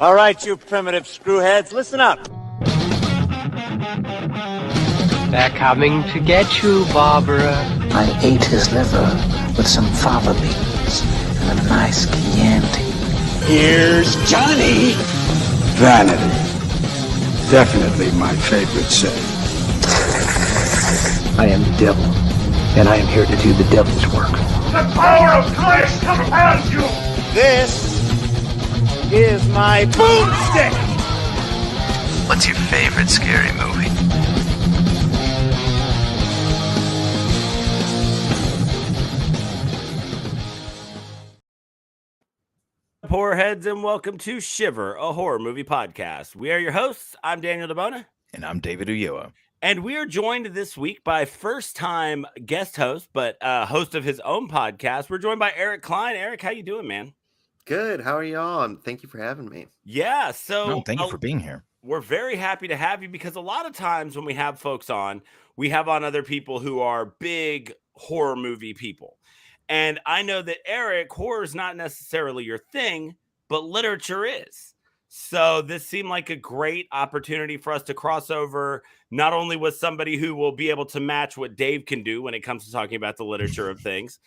All right, you primitive screwheads, listen up. They're coming to get you, Barbara. I ate his liver with some fava beans and a nice Chianti. Here's Johnny. Vanity. Definitely my favorite sin. I am the devil, and I am here to do the devil's work. The power of Christ compels you. This is my boomstick. What's your favorite scary movie? Horror heads, and welcome to Shiver, a horror movie podcast. We are your hosts. I'm Daniel DeBona. And I'm David Ulloa. And we are joined this week by first-time guest host, but host of his own podcast. We're joined by Erik Kline. Erik, how you doing, man? Good. How are y'all? And thank you for having me. Yeah, so thank you for being here. We're very happy to have you because a lot of times when we have folks on, we have on other people who are big horror movie people. And I know that, Erik, horror is not necessarily your thing, but literature is. So this seemed like a great opportunity for us to cross over, not only with somebody who will be able to match what Dave can do when it comes to talking about the literature of things,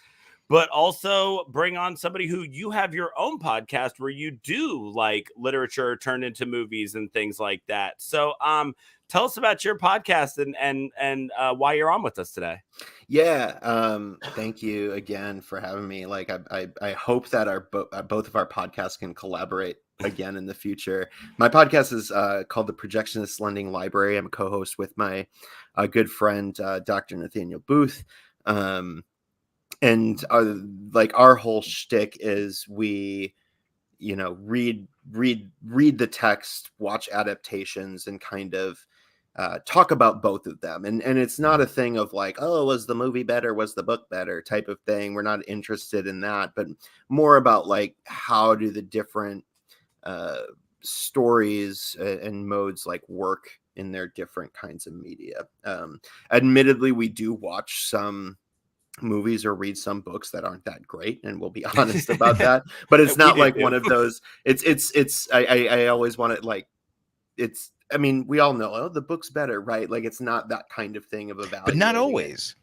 but also bring on somebody who you have your own podcast where you do like literature turned into movies and things like that. So tell us about your podcast and why you're on with us today. Yeah. Thank you again for having me. Like, I hope that both of our podcasts can collaborate again in the future. My podcast is called the Projectionist Lending Library. I'm a co-host with my good friend, Dr. Nathaniel Booth. And our whole shtick is we, read the text, watch adaptations, and kind of talk about both of them. And it's not a thing of like, oh, was the movie better? Was the book better? Type of thing. We're not interested in that, but more about like, how do the different stories and modes like work in their different kinds of media. Admittedly, we do watch some movies or read some books that aren't that great, and we'll be honest about that, but it's not like one of those. I always want it like, I mean, we all know, oh, the book's better, right? Like, it's not that kind of thing of a value. But not always.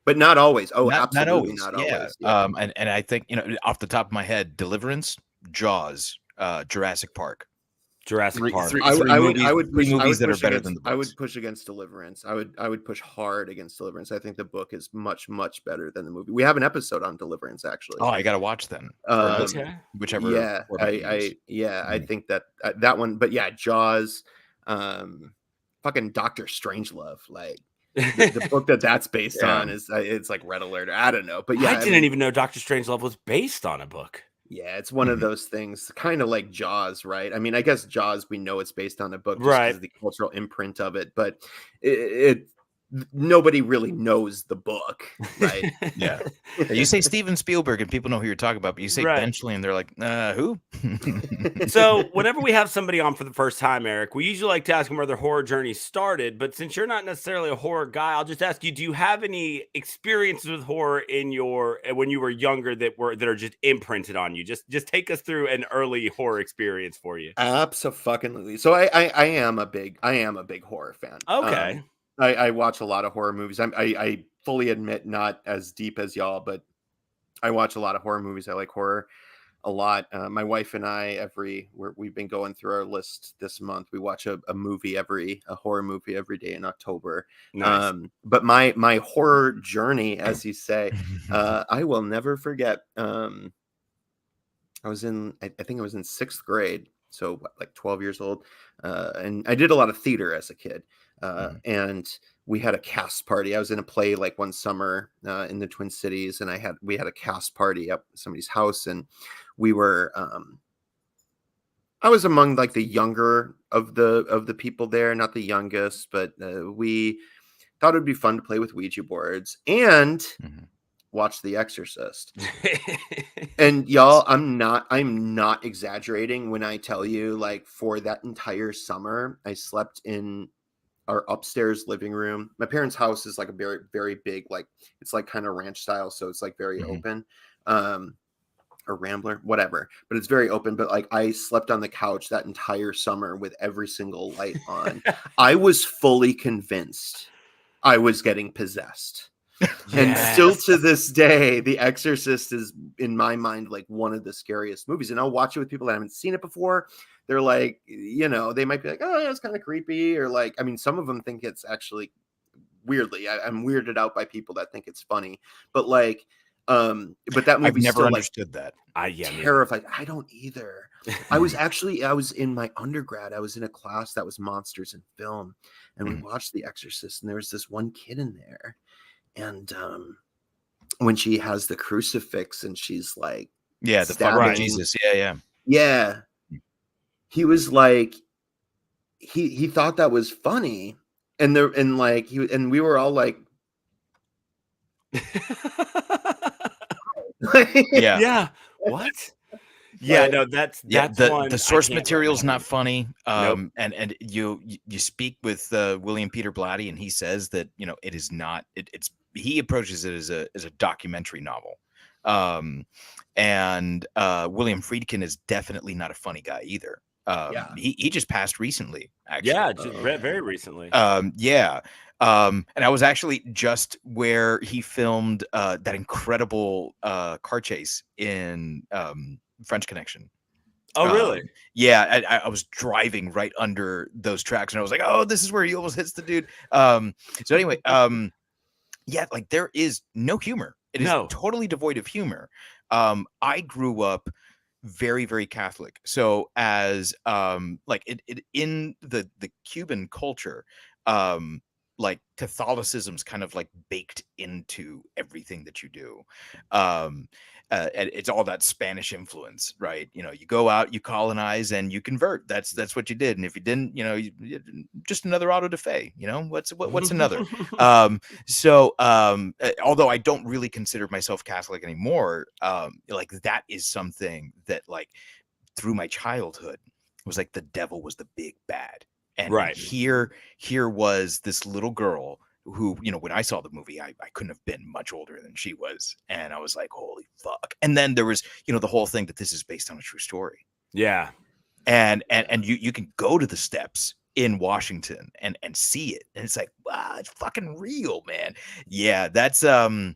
But not always. Oh, absolutely not yeah. always. Yeah. And I think, off the top of my head, Deliverance, Jaws, Jurassic Park. I would push against Deliverance. I would push hard against Deliverance. I think the book is much, much better than the movie. We have an episode on Deliverance, actually. Oh, I gotta watch then. Whichever. Yeah, I think that one. But yeah, Jaws, fucking Dr. Strangelove, like the book that's based on is it's like Red Alert. I don't know, but yeah, I didn't even know Dr. Strangelove was based on a book. Yeah, it's one of those things, kind of like Jaws, right? I mean, I guess Jaws, we know it's based on a book, just because of the cultural imprint of it, but nobody really knows the book, right? Yeah. You say Steven Spielberg and people know who you're talking about, but you say Benchley and they're like, who? So whenever we have somebody on for the first time, Erik, we usually like to ask them where their horror journey started, but since you're not necessarily a horror guy, I'll just ask you, do you have any experiences with horror when you were younger that are just imprinted on you? Just take us through an early horror experience for you. Absolutely. So I am a big horror fan. Okay. I watch a lot of horror movies. I fully admit, not as deep as y'all, but I watch a lot of horror movies. I like horror a lot. My wife and I, we've been going through our list this month. We watch a horror movie every day in October. Nice. But my horror journey, as you say, I will never forget. I think I was in 6th grade. So like 12 years old. And I did a lot of theater as a kid. And we had a cast party. I was in a play like one summer in the Twin Cities, and we had a cast party up at somebody's house, and we were I was among like the younger of the people there, not the youngest, but we thought it would be fun to play with Ouija boards and watch The Exorcist. And y'all, I'm not exaggerating when I tell you, like, for that entire summer, I slept in our upstairs living room. My parents' house is like a very, very big, like, it's like kind of ranch style, so it's like very open. or Rambler, whatever. But it's very open. But like I slept on the couch that entire summer with every single light on. I was fully convinced I was getting possessed. And still to this day, The Exorcist is, in my mind, like one of the scariest movies. And I'll watch it with people that haven't seen it before. They're like, you know, they might be like, oh, yeah, it's kind of creepy. Or like, I mean, some of them think it's actually weirdly. I'm weirded out by people that think it's funny. But like, but that movie I've never still, understood that. Terrified. I don't either. I was in my undergrad. I was in a class that was monsters in film. And we watched The Exorcist. And there was this one kid in there. And when she has the crucifix and she's like, the fucking Jesus. Yeah. He was like, he thought that was funny, and we were all like, what? Yeah, no, that's the source material's not funny. And you speak with William Peter Blatty, and he says that, you know, it is not. He approaches it as a documentary novel. And William Friedkin is definitely not a funny guy either. He just passed recently, actually. Yeah, very recently. And I was actually just where he filmed that incredible car chase in French Connection. Oh, really? Yeah, I was driving right under those tracks, and I was like, "Oh, this is where he almost hits the dude." So anyway, like there is no humor. It is totally devoid of humor. I grew up very, very Catholic, so as like in the Cuban culture, like Catholicism's kind of like baked into everything that you do. And it's all that Spanish influence, right? You know, you go out, you colonize, and you convert. That's what you did. And if you didn't, you know, just another auto da fe. You know, what's another? Although I don't really consider myself Catholic anymore, like that is something that, like, through my childhood was like the devil was the big bad. And here was this little girl who, you know, when I saw the movie, I couldn't have been much older than she was. And I was like, holy fuck. And then there was, you know, the whole thing that this is based on a true story. Yeah. And you can go to the steps in Washington and see it. And it's like, wow, it's fucking real, man. Yeah, that's a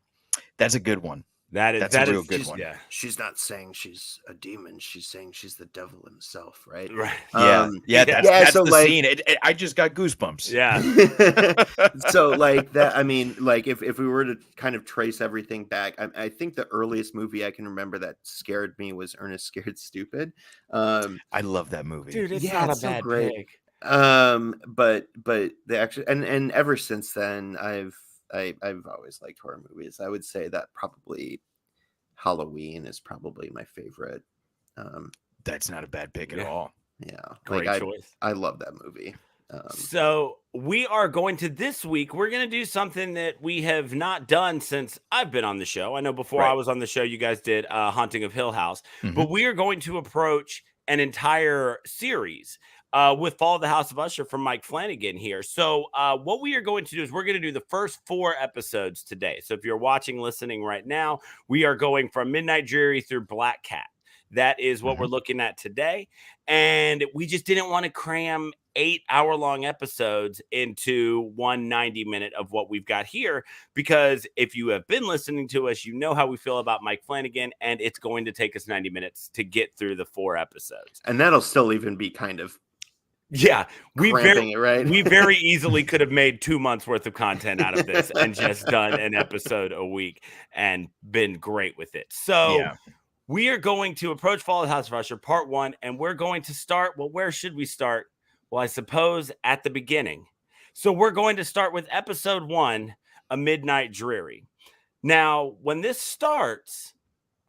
good one. That's a real good one. Yeah. She's not saying she's a demon. She's saying she's the devil himself, right? Right. That's so the like, scene. I just got goosebumps. Yeah. So like that, I mean, like if we were to kind of trace everything back, I think the earliest movie I can remember that scared me was Ernest Scared Stupid. I love that movie. Dude, it's not a bad pick. But the actually and ever since then I've always liked horror movies. I would say that probably Halloween is probably my favorite. That's not a bad pick at all. Yeah. Great choice. I love that movie. So we are going to this week. We're going to do something that we have not done since I've been on the show. I know before I was on the show, you guys did Haunting of Hill House, but we are going to approach an entire series with Fall of the House of Usher from Mike Flanagan here. So what we are going to do is we're going to do the first 4 episodes today. So if you're watching, listening right now, we are going from Midnight Dreary through Black Cat. That is what we're looking at today. And we just didn't want to cram 8-hour-long episodes into 190-minute of what we've got here, because if you have been listening to us, you know how we feel about Mike Flanagan, and it's going to take us 90 minutes to get through the 4 episodes. And that'll still even be kind of we we very easily could have made 2 months worth of content out of this and just done an episode a week and been great with it. So we are going to approach Fall of the House of Usher Part 1, and we're going to start. Well, where should we start? Well, I suppose at the beginning. So we're going to start with episode 1, A Midnight Dreary. Now, when this starts,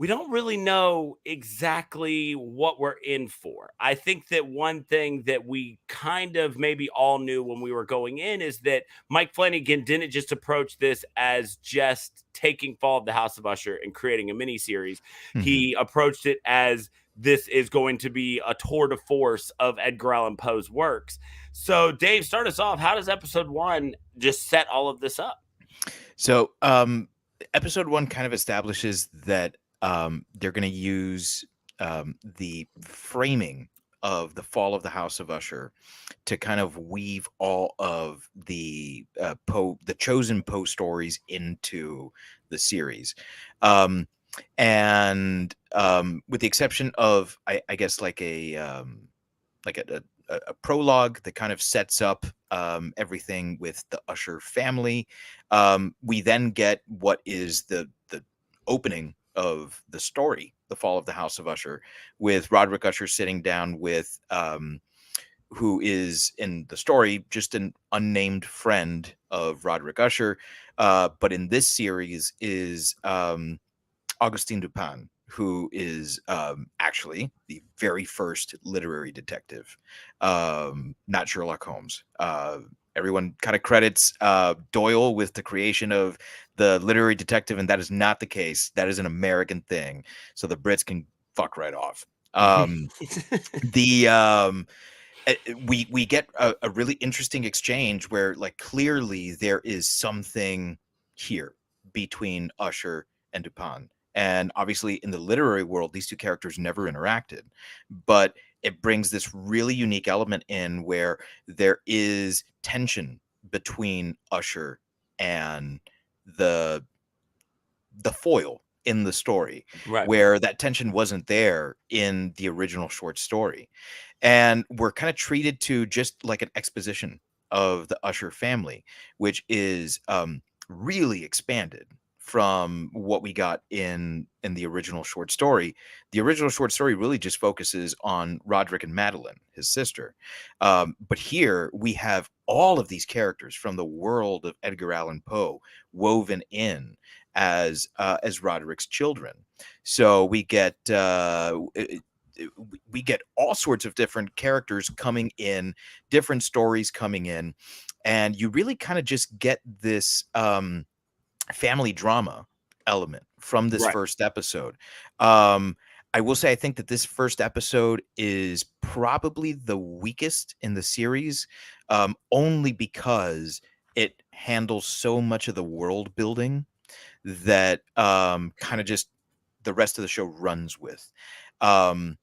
we don't really know exactly what we're in for. I think that one thing that we kind of maybe all knew when we were going in is that Mike Flanagan didn't just approach this as just taking Fall of the House of Usher and creating a miniseries. He approached it as this is going to be a tour de force of Edgar Allan Poe's works. So, Dave, start us off. How does episode 1 just set all of this up? So, episode 1 kind of establishes that they're going to use the framing of the fall of the House of Usher to kind of weave all of the the chosen Poe stories into the series. And with the exception of, I guess, like a prologue that kind of sets up everything with the Usher family, we then get what is the opening of the story, the fall of the House of Usher, with Roderick Usher sitting down with who is in the story just an unnamed friend of Roderick Usher, but in this series is Augustin Dupin, who is actually the very first literary detective, not Sherlock Holmes. Everyone kind of credits Doyle with the creation of the literary detective, and that is not the case. That is an American thing. So the Brits can fuck right off. We get a really interesting exchange where, like, clearly there is something here between Usher and Dupin. And obviously in the literary world, these two characters never interacted, but it brings this really unique element in where there is tension between Usher and the foil in the story, right, where that tension wasn't there in the original short story. And we're kind of treated to just like an exposition of the Usher family, which is really expanded from what we got in the original short story. The original short story really just focuses on Roderick and Madeline, his sister. But here we have all of these characters from the world of Edgar Allan Poe woven in as Roderick's children. So we get all sorts of different characters coming in, different stories coming in, and you really kind of just get this family drama element from this first episode. I will say I think that this first episode is probably the weakest in the series, only because it handles so much of the world building that kind of just the rest of the show runs with. I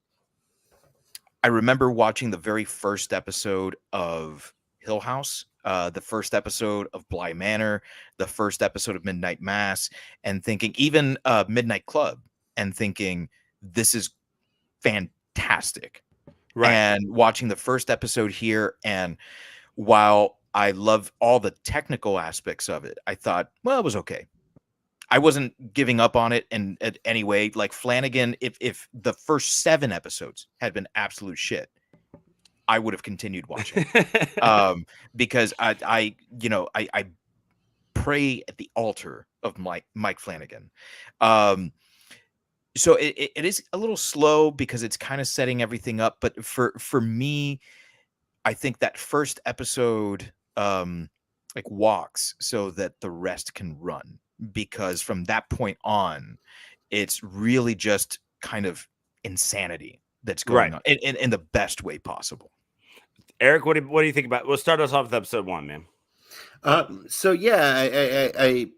remember watching the very first episode of Hill House, the first episode of Bly Manor, the first episode of Midnight Mass, and thinking, even Midnight Club, and thinking, this is fantastic. Right. And watching the first episode here, and while I love all the technical aspects of it, I thought, well, it was okay. I wasn't giving up on it in any way. Like Flanagan, if the first 7 episodes had been absolute shit, I would have continued watching. Because I pray at the altar of Mike Flanagan. So it is a little slow because it's kind of setting everything up. But for me, I think that first episode like walks so that the rest can run. Because from that point on, it's really just kind of insanity that's going on in the best way possible. Eric, what do you think about? We'll start us off with episode 1, man. So yeah, I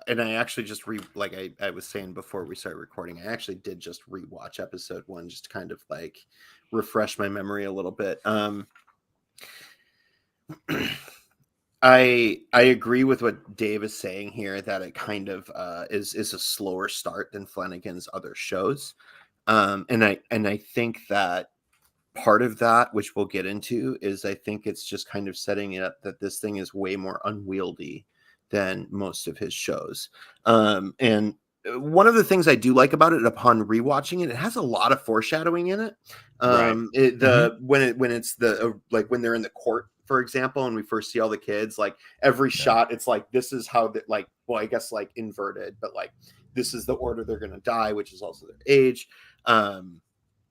actually just I was saying before we started recording, I actually did just rewatch episode 1 just to kind of like refresh my memory a little bit. I agree with what Dave is saying here, that it kind of is a slower start than Flanagan's other shows, and I think that part of that, which we'll get into, is I think it's just kind of setting it up that this thing is way more unwieldy than most of his shows. And one of the things I do like about it, upon rewatching it, it has a lot of foreshadowing in it. When it's the like when they're in the court, for example, and we first see all the kids, like every shot, it's like, this is how that, like, well, I guess like inverted, but like this is the order they're going to die, which is also their age.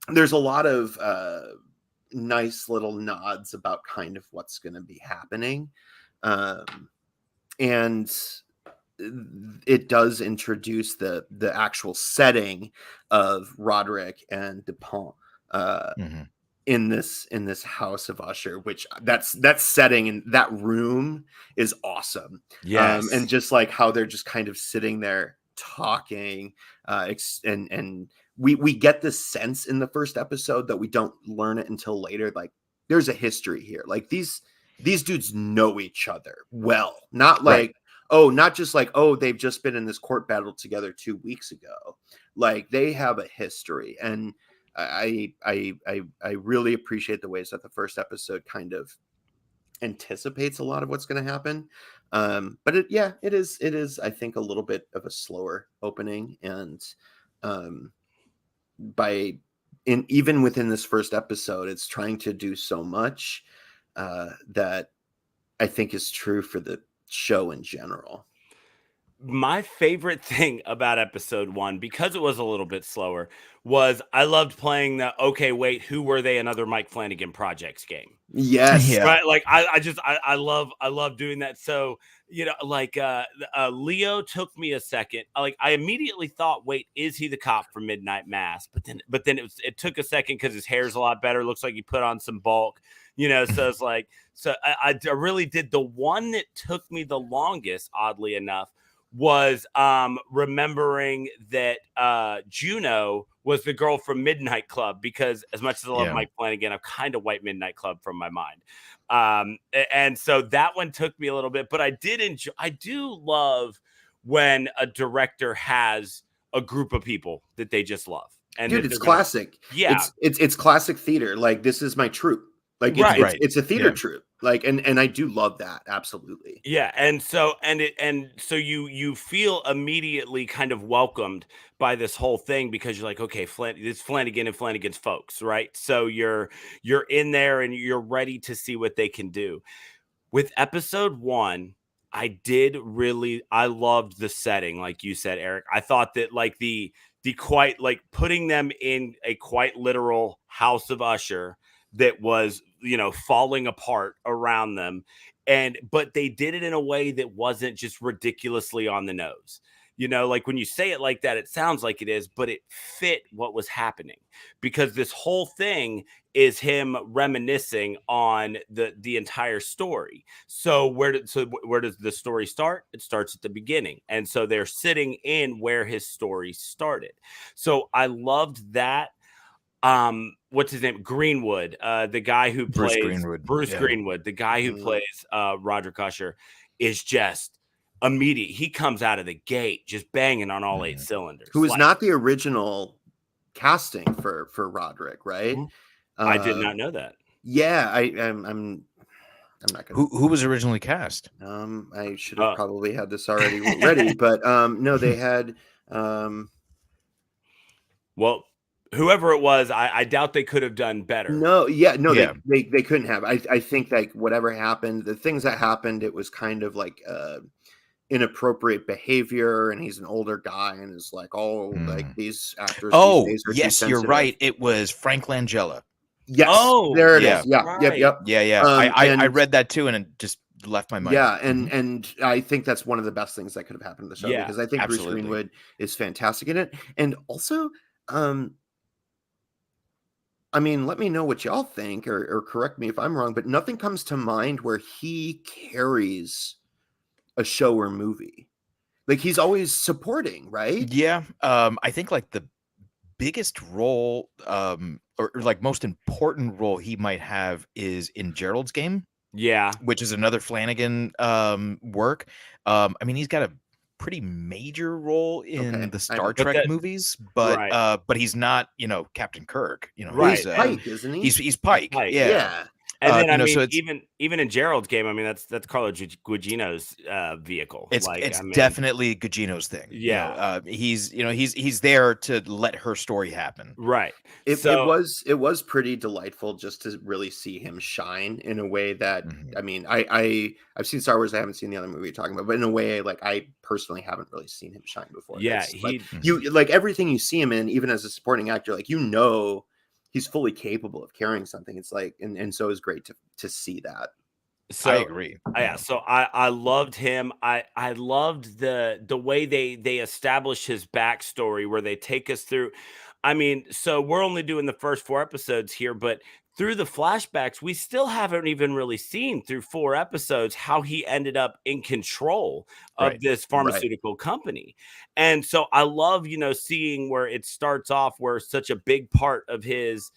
There's a lot of nice little nods about kind of what's going to be happening. And it does introduce the actual setting of Roderick and Dupin in this House of Usher, which that setting and that room is awesome. Yes. And just like how they're just kind of sitting there talking, and we get this sense in the first episode that we don't learn it until later. Like there's a history here. Like these dudes know each other well, not like, not just like, they've just been in this court battle together 2 weeks ago. Like they have a history. And I really appreciate the ways that the first episode kind of anticipates a lot of what's going to happen. But it is, I think, a little bit of a slower opening. And even within this first episode, it's trying to do so much that I think is true for the show in general. My favorite thing about episode 1, because it was a little bit slower, was I loved playing the, okay, wait, who were they? Another Mike Flanagan Projects game. Yes. Yeah. Right. Like I love doing that. So, like Leo took me a second. Like I immediately thought, wait, is he the cop from Midnight Mass? But then it took a second because his hair's a lot better. Looks like he put on some bulk, so it's like, I really did. The one that took me the longest, oddly enough, was remembering that Juno was the girl from Midnight Club, because as much as I love Mike Flanagan, I've kind of wiped Midnight Club from my mind. And so that one took me a little bit, but I do love when a director has a group of people that they just love. And dude, it's classic. It's classic theater. Like this is my troupe. Like it's a theater troupe. Like and I do love that, absolutely. Yeah, and so you feel immediately kind of welcomed by this whole thing, because you're like, okay, it's Flanagan and Flanagan's folks, right? So you're in there and you're ready to see what they can do. With episode 1, I loved the setting, like you said, Eric. I thought that like the quite, like putting them in a quite literal House of Usher that was, falling apart around them. But they did it in a way that wasn't just ridiculously on the nose. Like when you say it like that, it sounds like it is, but it fit what was happening, because this whole thing is him reminiscing on the entire story. So where does the story start? It starts at the beginning. And so they're sitting in where his story started. So I loved that. What's his name? Greenwood, the guy who plays Bruce Greenwood, the guy who plays Roderick Usher, is just immediate. He comes out of the gate just banging on all 8 cylinders. Who is not the original casting for Roderick, right? I did not know that. Yeah, I'm not gonna. Who was originally cast? I should have probably had this already ready, but no, they had. Well, whoever it was, I doubt they could have done better. They couldn't have. I think like whatever happened, the things that happened, it was kind of like inappropriate behavior, and he's an older guy, and is like, like these actors. Oh, these days are yes, you're right. It was Frank Langella. Yes. Oh, there it is. Yeah. Right. Yep. Yeah. I read that too, and it just left my mind. Yeah, and I think that's one of the best things that could have happened to the show, because I think absolutely. Bruce Greenwood is fantastic in it, and also, I mean, let me know what y'all think, or correct me if I'm wrong, but nothing comes to mind where he carries a show or movie. Like he's always supporting, right? Yeah. I think like the biggest role, or like most important role he might have is in Gerald's Game. Yeah. Which is another Flanagan work. I mean, he's got a pretty major role in the Star Trek movies, but he's not, Captain Kirk. Right. He's Pike, isn't he? He's Pike. Yeah. And then so even in Gerald's Game, I mean that's Carlo Gugino's vehicle. It's definitely Gugino's thing. Yeah, he's there to let her story happen. Right. It was pretty delightful just to really see him shine in a way that I mean I've seen Star Wars. I haven't seen the other movie you're talking about, but in a way like I personally haven't really seen him shine before. Yeah, you like everything you see him in, even as a supporting actor, like he's fully capable of carrying something. It's like, and so it's great to see that. So I agree. Yeah. So I loved him. I loved the way they established his backstory, where they take us through. I mean, so we're only doing the first 4 episodes here, but through the flashbacks, we still haven't even really seen through 4 episodes how he ended up in control of this pharmaceutical company. And so I love, seeing where it starts off where such a big part of his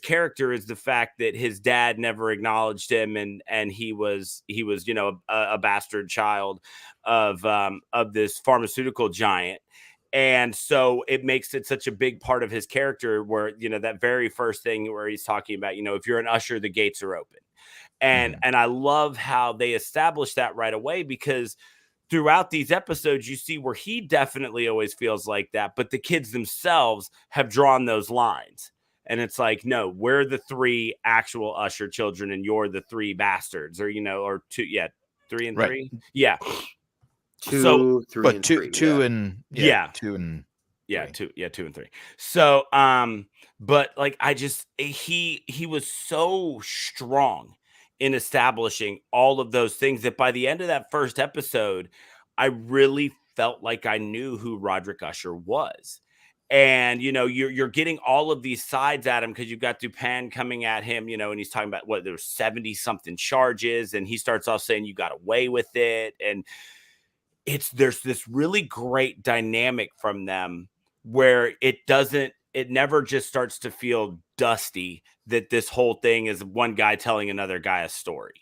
character is the fact that his dad never acknowledged him, and he was a bastard child of this pharmaceutical giant. And so it makes it such a big part of his character where, that very first thing where he's talking about, if you're an usher, the gates are open. And I love how they establish that right away, because throughout these episodes, you see where he definitely always feels like that, but the kids themselves have drawn those lines. And it's like, no, we're the 3 actual usher children and you're the 3 bastards, or, or 2. Yeah. 3 and 3. Yeah. 2, 3, and 3. 2 and 2 and 2 and 3. So, but like, he was so strong in establishing all of those things that by the end of that first episode, I really felt like I knew who Roderick Usher was. And, you're getting all of these sides at him because you've got Dupin coming at him, and he's talking about there's 70 something charges. And he starts off saying you got away with it. And there's this really great dynamic from them where it never just starts to feel dusty, that this whole thing is one guy telling another guy a story,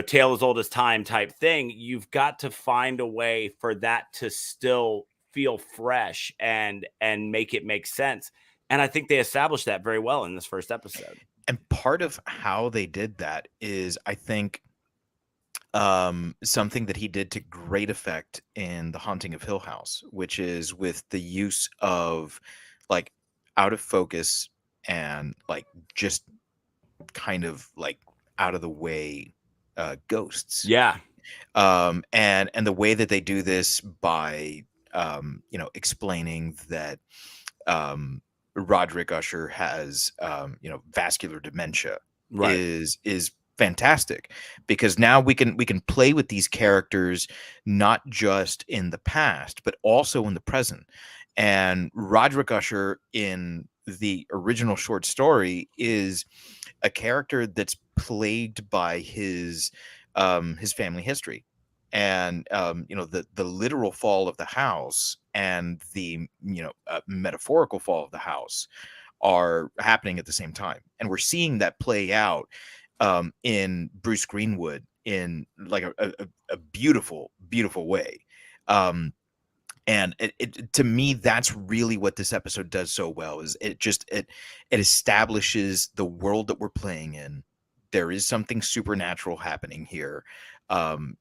tale as old as time type thing. You've got to find a way for that to still feel fresh and make it make sense. And I think they established that very well in this first episode. And part of how they did that is, I think, something that he did to great effect in The Haunting of Hill House, which is with the use of like out of focus and like just kind of like out of the way ghosts. Yeah. And the way that they do this by explaining that Roderick Usher has vascular dementia is fantastic, because now we can play with these characters not just in the past but also in the present. And Roderick Usher in the original short story is a character that's plagued by his family history, and the literal fall of the house and the metaphorical fall of the house are happening at the same time, and we're seeing that play out in Bruce Greenwood in like a beautiful way. And it to me, that's really what this episode does so well, is it establishes the world that we're playing in. There is something supernatural happening here.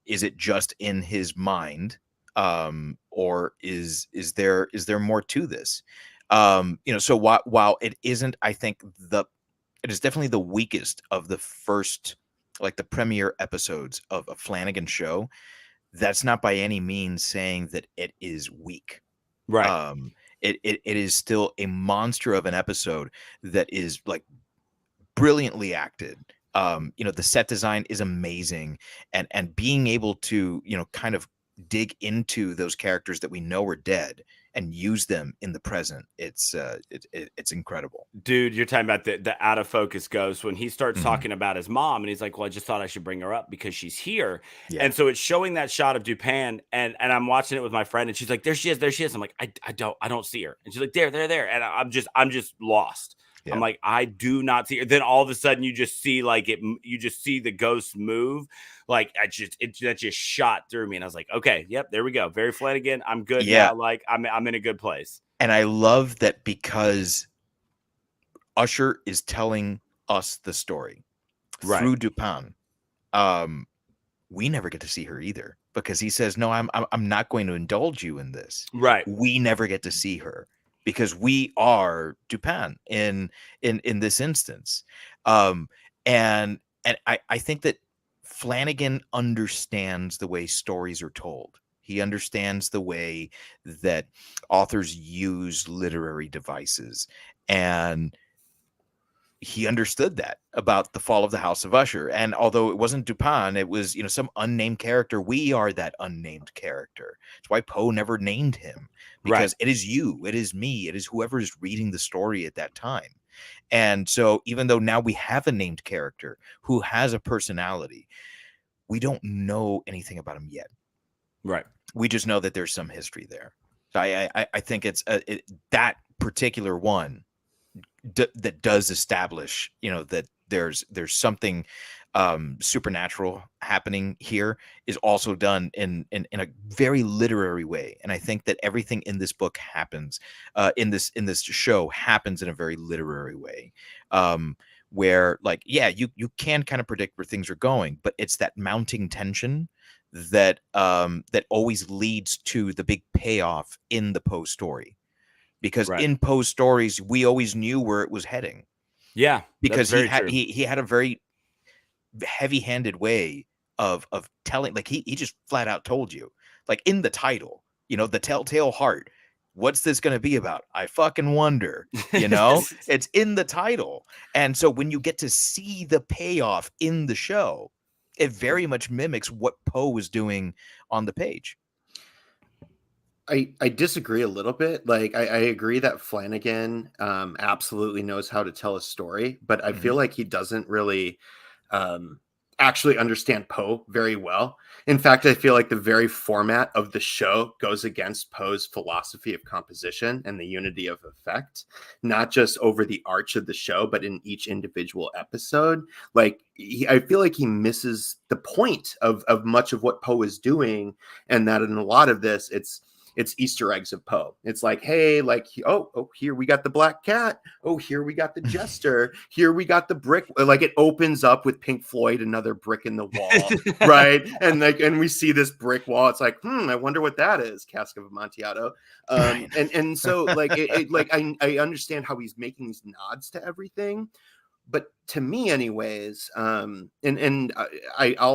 Is it just in his mind, or is there more to this? So while it isn't, I think it is definitely the weakest of the first, like the premiere episodes of a Flanagan show. That's not by any means saying that it is weak. Right. It is still a monster of an episode that is like brilliantly acted. The set design is amazing, and being able to, kind of dig into those characters that we know are dead and use them in the present. It's incredible. Dude, you're talking about the out of focus ghost when he starts talking about his mom, and he's like, well, I just thought I should bring her up because she's here. Yeah. And so it's showing that shot of Dupin, and I'm watching it with my friend, and she's like, there she is. I'm like, I don't see her. And she's like, there. And I'm just lost. Yeah. I'm like, I do not see her. Then all of a sudden you just see you just see the ghost move. Like that just shot through me. And I was like, okay, yep, there we go. Very Flanagan. I'm good. Yeah. Now. Like I'm in a good place. And I love that because Usher is telling us the story through Dupin. We never get to see her either, because he says, no, I'm not going to indulge you in this. Right. We never get to see her, because we are Dupin in this instance. And I think that Flanagan understands the way stories are told. He understands the way that authors use literary devices. And he understood that about the fall of the House of Usher. And although it wasn't Dupin, it was, some unnamed character. We are that unnamed character. It's why Poe never named him, because it is you, it is me, it is whoever is reading the story at that time. And so even though now we have a named character who has a personality, we don't know anything about him yet. Right. We just know that there's some history there. So I think it's that particular one that does establish, that there's something supernatural happening here, is also done in a very literary way. And I think that everything in this book happens in this show happens in a very literary way, where like, yeah, you can kind of predict where things are going, but it's that mounting tension that that always leads to the big payoff in the Poe story. Because in Poe's stories, we always knew where it was heading. Yeah, because he had a very heavy-handed way of telling. Like he just flat out told you, like in the title, the Telltale Heart. What's this going to be about? I fucking wonder. It's in the title, and so when you get to see the payoff in the show, it very much mimics what Poe was doing on the page. I disagree a little bit. Like I agree that Flanagan absolutely knows how to tell a story, but I feel like he doesn't really actually understand Poe very well. In fact, I feel like the very format of the show goes against Poe's philosophy of composition and the unity of effect, not just over the arch of the show, but in each individual episode. Like I feel like he misses the point of much of what Poe is doing, and that in a lot of this, it's Easter eggs of Poe. It's like, hey, like, oh, here we got the black cat. Oh, here we got the jester. Here we got the brick. Like it opens up with Pink Floyd, another brick in the wall, right? And we see this brick wall. It's like, I wonder what that is. Cask of Amontillado. And so like, I understand how he's making these nods to everything. But to me anyways, I'll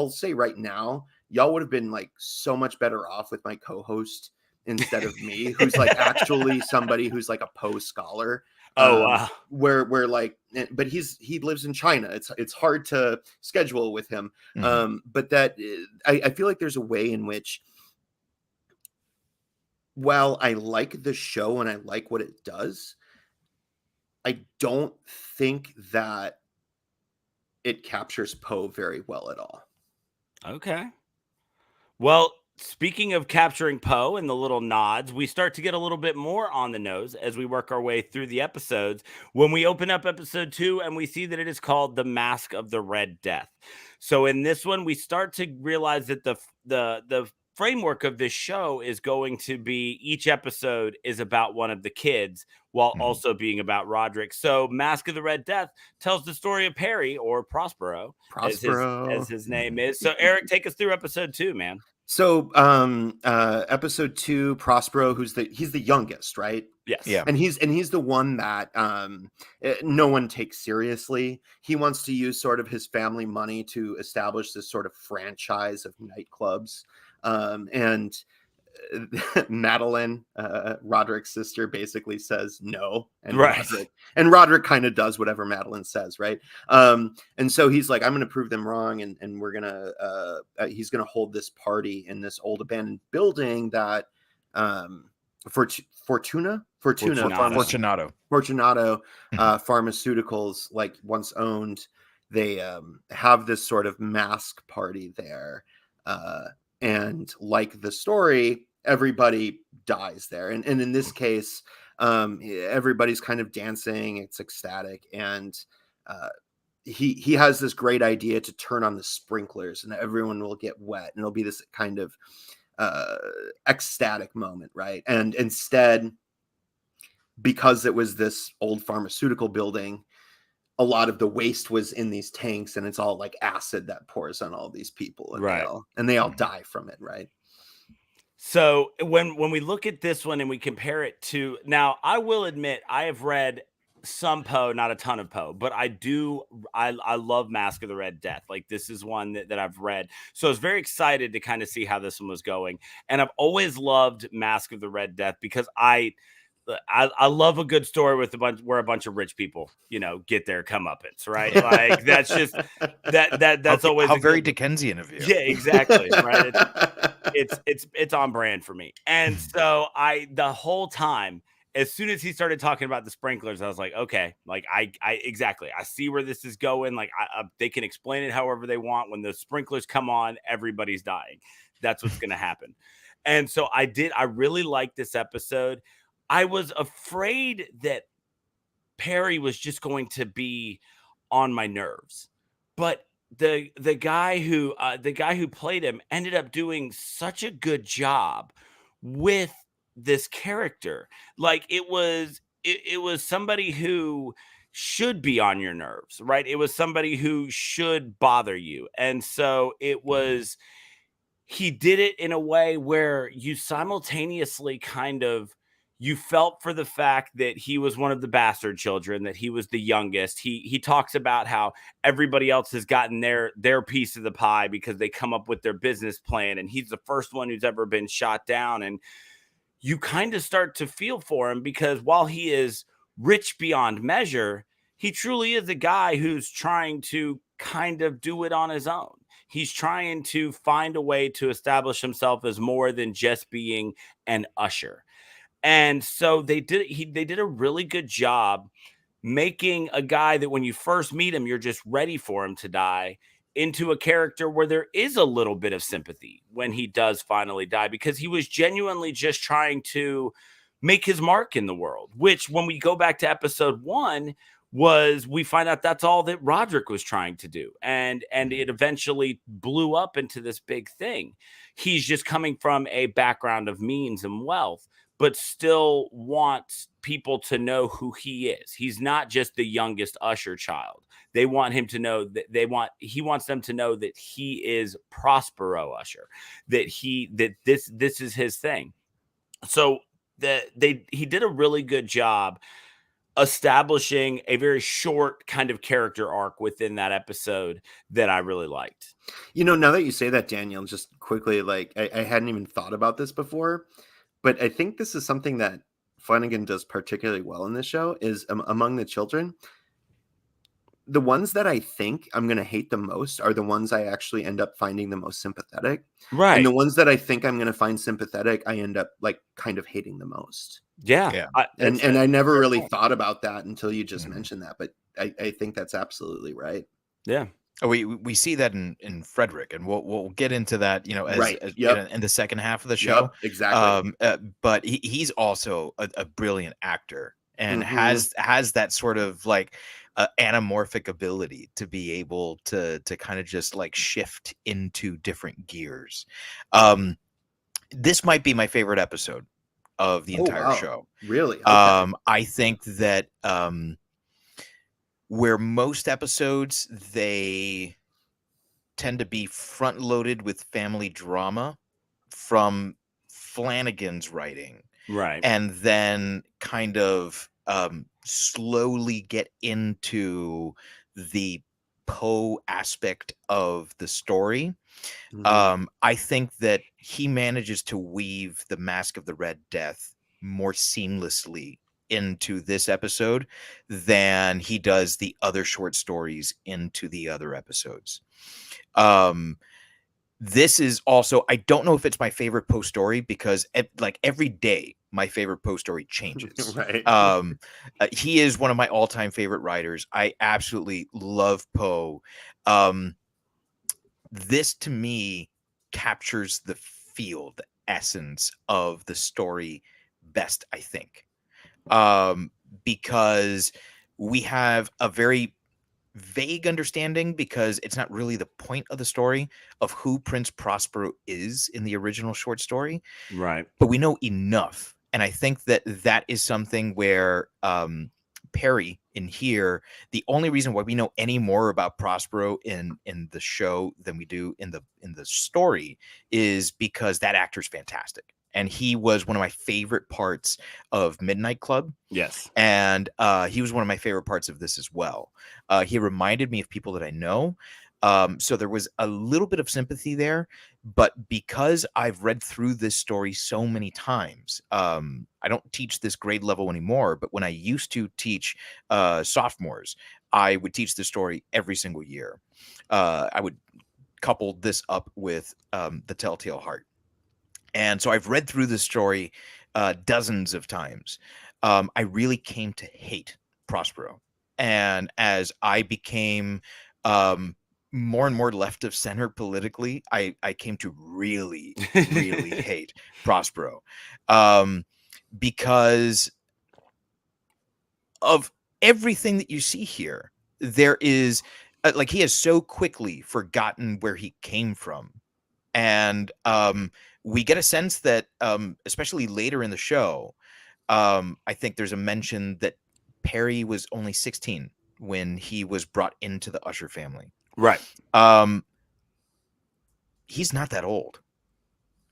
say right now, y'all would have been like so much better off with my co-host instead of me, who's like actually somebody who's like a Poe scholar. Wow. Where like, but he lives in China. It's hard to schedule with him. But that I feel like there's a way in which, while I like the show and I like what it does, I don't think that it captures Poe very well at all. Okay. Well, speaking of capturing Poe and the little nods, we start to get a little bit more on the nose as we work our way through the episodes. When we open up episode 2 and we see that it is called The Mask of the Red Death. So in this one, we start to realize that the framework of this show is going to be each episode is about one of the kids while also being about Roderick. So Mask of the Red Death tells the story of Perry, or Prospero. As his name is. So Erik, take us through episode 2, man. So episode 2, Prospero, he's the youngest, right? Yes. Yeah. And he's the one that no one takes seriously. He wants to use sort of his family money to establish this sort of franchise of nightclubs. And Madeline, Roderick's sister, basically says no, and Roderick kind of does whatever Madeline says, right? And so he's like, I'm going to prove them wrong, and we're gonna he's going to hold this party in this old abandoned building that Fortunato Pharmaceuticals like once owned. They have this sort of mask party there. And like the story, everybody dies there. And in this case, everybody's kind of dancing. It's ecstatic. And he has this great idea to turn on the sprinklers and everyone will get wet. And it'll be this kind of ecstatic moment, right? And instead, because it was this old pharmaceutical building, a lot of the waste was in these tanks, and it's all like acid that pours on all these people, and they all die from it, right? So when we look at this one and we compare it to, now I will admit I have read some Poe, not a ton of Poe, but I love Mask of the Red Death. Like this is one that I've read, so I was very excited to kind of see how this one was going. And I've always loved Mask of the Red Death because I I love a good story with where a bunch of rich people, get their comeuppance, right? Like that's just that's always how very Dickensian of you. Yeah, exactly. Right. It's on brand for me. And so the whole time, as soon as he started talking about the sprinklers, I was like, okay, like I exactly. I see where this is going. Like they can explain it however they want. When the sprinklers come on, everybody's dying. That's what's going to happen. And so I really liked this episode. I was afraid that Perry was just going to be on my nerves, but the guy who played him ended up doing such a good job with this character. Like it was somebody who should be on your nerves, right? It was somebody who should bother you. And so he did it in a way where you simultaneously you felt for the fact that he was one of the bastard children, that he was the youngest. He talks about how everybody else has gotten their piece of the pie because they come up with their business plan, and he's the first one who's ever been shot down. And you kind of start to feel for him because while he is rich beyond measure, he truly is a guy who's trying to kind of do it on his own. He's trying to find a way to establish himself as more than just being an usher. And so they did a really good job making a guy that when you first meet him, you're just ready for him to die, into a character where there is a little bit of sympathy when he does finally die, because he was genuinely just trying to make his mark in the world, which when we go back to episode 1 we find out that's all that Roderick was trying to do. And it eventually blew up into this big thing. He's just coming from a background of means and wealth, but still wants people to know who he is. He's not just the youngest usher child. They want him to know that he wants them to know that he is Prospero Usher, that this is his thing. So he did a really good job establishing a very short kind of character arc within that episode that I really liked. Now that you say that, Daniel, just quickly, like I hadn't even thought about this before, but I think this is something that Flanagan does particularly well in this show is among the children. The ones that I think I'm going to hate the most are the ones I actually end up finding the most sympathetic. Right. And the ones that I think I'm going to find sympathetic, I end up like kind of hating the most. Yeah. And I never really thought about that until you just mentioned that. But I think that's absolutely right. Yeah. We see that in Frederick, and we'll get into that, in the second half of the show. Yep, exactly. But he's also a brilliant actor, and has that sort of like anamorphic ability to be able to kind of just like shift into different gears. This might be my favorite episode of the entire show. Really? Okay. I think that where most episodes, they tend to be front loaded with family drama from Flanagan's writing. Right. And then kind of slowly get into the Poe aspect of the story. I think that he manages to weave the Mask of the Red Death more seamlessly into this episode than he does the other short stories into the other episodes. This is also, I don't know if it's my favorite Poe story, because like every day my favorite Poe story changes. Right. He is one of my all-time favorite writers. I absolutely love Poe. This to me captures the feel, the essence of the story best, I think. Because we have a very vague understanding, because it's not really the point of the story, of who Prince Prospero is in the original short story. Right. But we know enough. And I think that is something where Perry in here, the only reason why we know any more about Prospero in the show than we do in the story is because that actor's fantastic. And he was one of my favorite parts of Midnight Club. Yes. And he was one of my favorite parts of this as well. He reminded me of people that I know. So there was a little bit of sympathy there, but because I've read through this story so many times, I don't teach this grade level anymore, but when I used to teach sophomores, I would teach the story every single year. I would couple this up with The Telltale Heart. And so I've read through this story dozens of times. I really came to hate Prospero. And as I became more and more left of center politically, I came to really, really hate Prospero because of everything that you see here. There is like he has so quickly forgotten where he came from. And we get a sense that, especially later in the show, I think there's a mention that Perry was only 16 when he was brought into the Usher family. Right. He's not that old.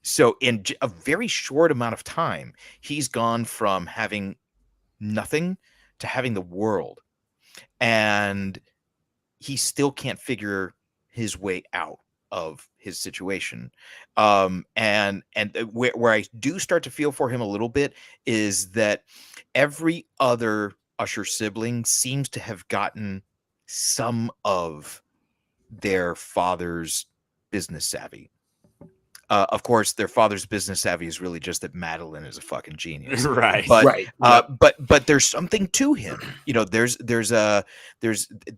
So in a very short amount of time, he's gone from having nothing to having the world. And he still can't figure his way out of his situation. And where I do start to feel for him a little bit is that every other Usher sibling seems to have gotten some of their father's business savvy. Of course, their father's business savvy is really just that Madeline is a fucking genius, right? But, right. But there's something to him. You know, there's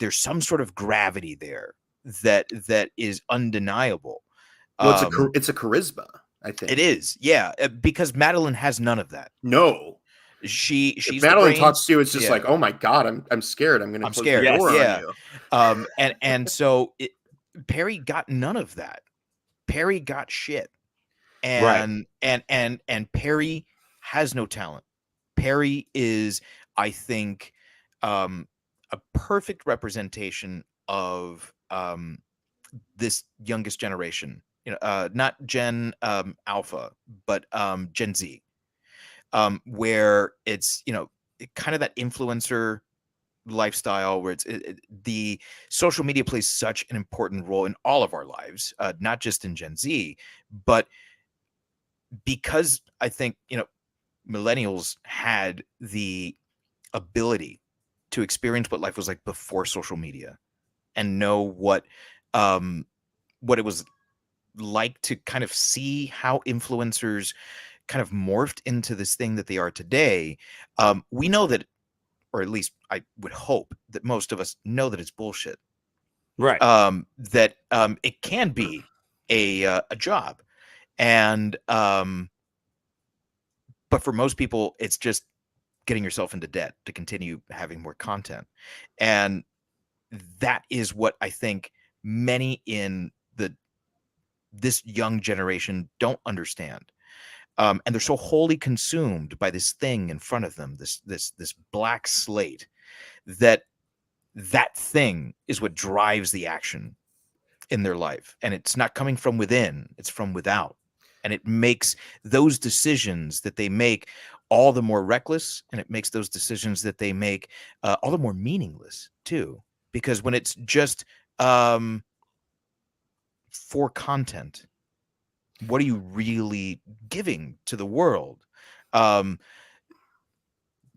some sort of gravity there that is undeniable. Well, it's a charisma, I think. It is, yeah, because Madeline has none of that. No, she's if Madeline the brains, talks to you, it's just yeah. like, oh my god, I'm scared. I'm going to close the door on you. And so Perry got none of that. Perry got shit, and Perry has no talent. Perry is, I think, a perfect representation of this youngest generation. You know, not Gen Alpha, but Gen Z, where it's, you know, kind of that influencer lifestyle where the social media plays such an important role in all of our lives, not just in Gen Z, but because I think, you know, millennials had the ability to experience what life was like before social media and know what it was like to kind of see how influencers kind of morphed into this thing that they are today. We know that, or at least I would hope that most of us know that it's bullshit. Right. That it can be a job. And but for most people, it's just getting yourself into debt to continue having more content. And that is what I think many in this young generation don't understand. And they're so wholly consumed by this thing in front of them, this black slate, that thing is what drives the action in their life. And it's not coming from within, it's from without. And it makes those decisions that they make all the more reckless, and it makes those decisions that they make all the more meaningless too. Because when it's just for content, what are you really giving to the world?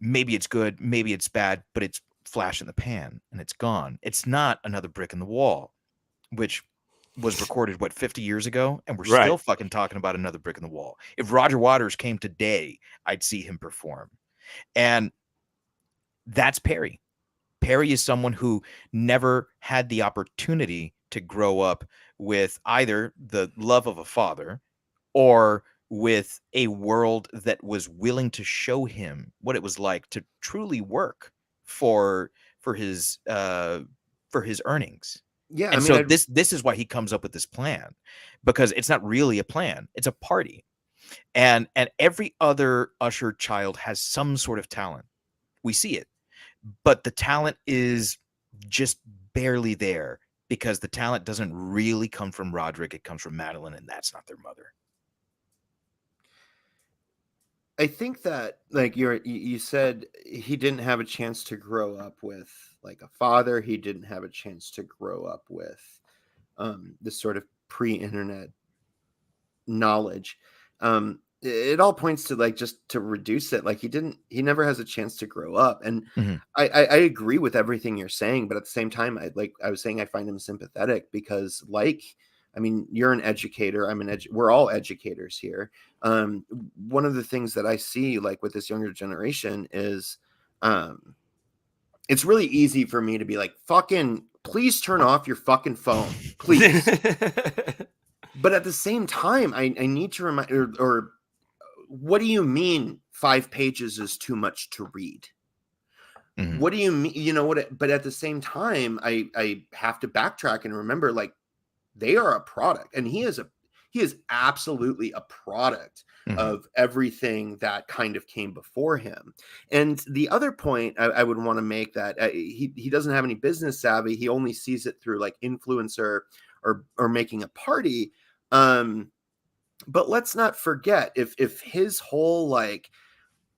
Maybe it's good, maybe it's bad, but it's flash in the pan and it's gone. It's not another brick in the wall, which was recorded 50 years ago, and we're still fucking talking about another brick in the wall. If Roger Waters came today, I'd see him perform. And that's Perry. Perry is someone who never had the opportunity to grow up with either the love of a father or with a world that was willing to show him what it was like to truly work for his earnings. Yeah, and so this is why he comes up with this plan, because it's not really a plan; it's a party. And every other Usher child has some sort of talent. We see it, but the talent is just barely there because the talent doesn't really come from Roderick; it comes from Madeline, and that's not their mother. I think that, like you said, he didn't have a chance to grow up with like a father. He didn't have a chance to grow up with this sort of pre-internet knowledge. It all points to like just to reduce it. Like he never has a chance to grow up. And I agree with everything you're saying, but at the same time, I was saying, I find him sympathetic because I mean, you're an educator. We're all educators here. One of the things that I see like with this younger generation is, it's really easy for me to be like, fucking, please turn off your fucking phone, please. But at the same time, I need to remind, or what do you mean 5 pages is too much to read? What do you mean? You know what? But at the same time, I have to backtrack and remember, like, they are a product, and he is absolutely a product of everything that kind of came before him. And the other point I would want to make, that he doesn't have any business savvy. He only sees it through like influencer or making a party. But let's not forget, if his whole like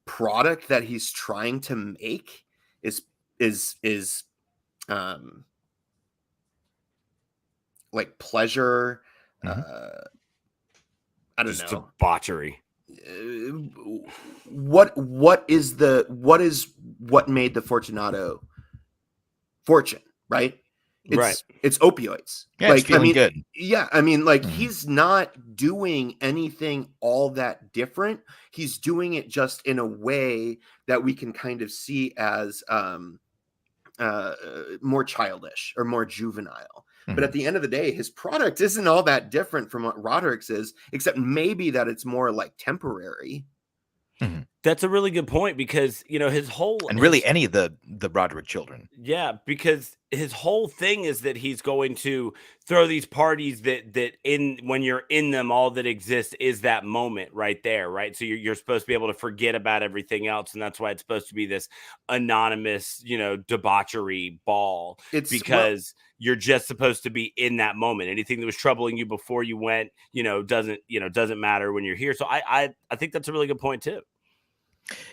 product that he's trying to make is like pleasure, I don't know, debauchery. What made the Fortunato fortune, right? It's opioids. Yeah, like, it's feeling good. Yeah, I mean, like he's not doing anything all that different. He's doing it just in a way that we can kind of see as more childish or more juvenile. But at the end of the day, his product isn't all that different from what Roderick's is, except maybe that it's more like temporary. That's a really good point, because his whole, and really any of the Roderick children. Yeah, because his whole thing is that he's going to throw these parties that when you're in them, all that exists is that moment right there, right? So you're supposed to be able to forget about everything else, and that's why it's supposed to be this anonymous, debauchery ball. It's because you're just supposed to be in that moment. Anything that was troubling you before you went, doesn't matter when you're here. So I think that's a really good point too.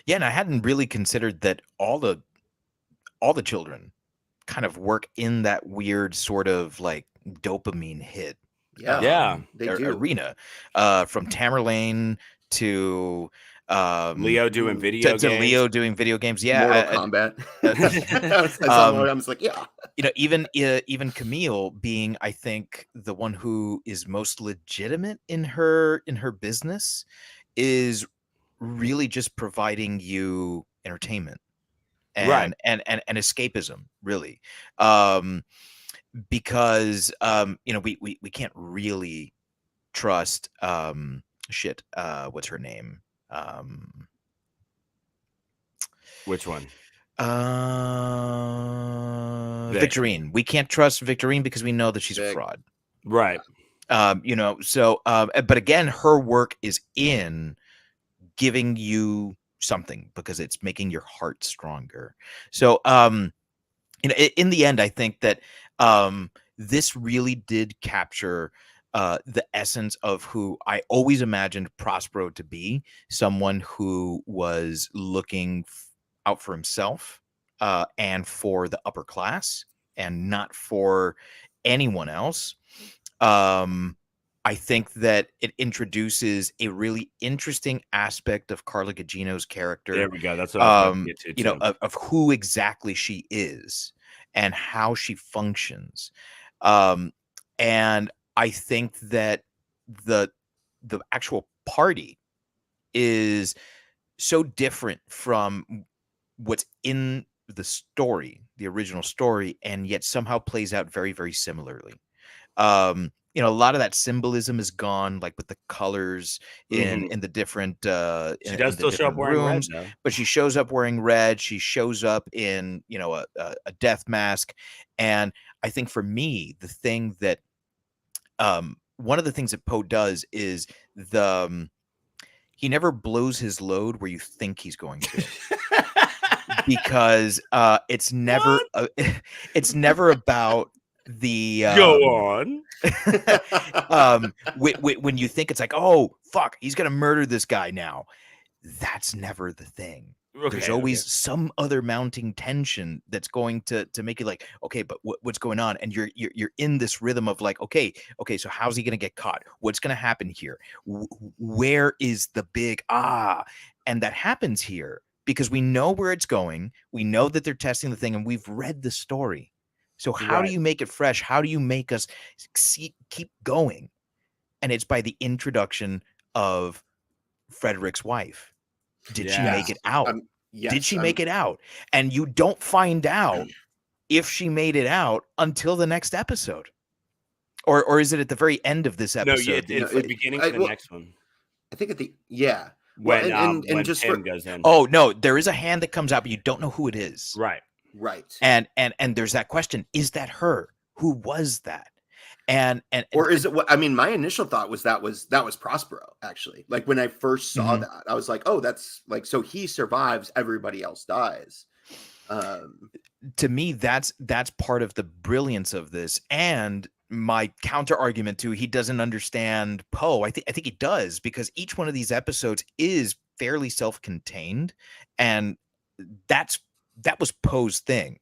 Yeah, and I hadn't really considered that all the children kind of work in that weird sort of like dopamine hit. They do. Arena, from Tamerlane to Leo doing video games. Leo doing video games. Yeah, Mortal Kombat. I was like, yeah. Even Camille being, I think, the one who is most legitimate in her business, is really just providing you entertainment and escapism, really, because we can't really trust what's her name, which one? Victorine. We can't trust Victorine because we know that she's a fraud, right? But again, her work is in giving you something because it's making your heart stronger. So in the end, I think that this really did capture the essence of who I always imagined Prospero to be, someone who was looking out for himself and for the upper class and not for anyone else. I think that it introduces a really interesting aspect of Carla Gugino's character. There we go. That's what I was get to, of who exactly she is and how she functions. And I think that the actual party is so different from what's in the story, the original story, and yet somehow plays out very, very similarly. A lot of that symbolism is gone, like with the colors in the different. She does still show up wearing red, but she shows up wearing red. She shows up in a death mask, and I think for me, the thing that one of the things that Poe does is he never blows his load where you think he's going to. Because it's never about the go on. When you think it's like, oh fuck, he's gonna murder this guy now, that's never the thing. There's always some other mounting tension that's going to make it like, okay, but what's going on? And you're in this rhythm of like, okay, so how's he going to get caught? What's going to happen here? Where is the big And that happens here because we know where it's going. We know that they're testing the thing, and we've read the story. So how do you make it fresh? How do you make us keep going? And it's by the introduction of Frederick's wife. Did she make it out? Yes, Did she make it out? And you don't find out if she made it out until the next episode. Or is it at the very end of this episode? No, it's the beginning of the next one. I think at the when just Tim goes in. Oh no, there is a hand that comes out, but you don't know who it is. Right. And there's that question: is that her? Who was that? Or is it what? I mean, my initial thought was that was Prospero, actually. Like when I first saw that, I was like, oh, that's like, so he survives, everybody else dies. To me, that's part of the brilliance of this. And my counter argument to he doesn't understand Poe. I think he does, because each one of these episodes is fairly self-contained, and that was Poe's thing.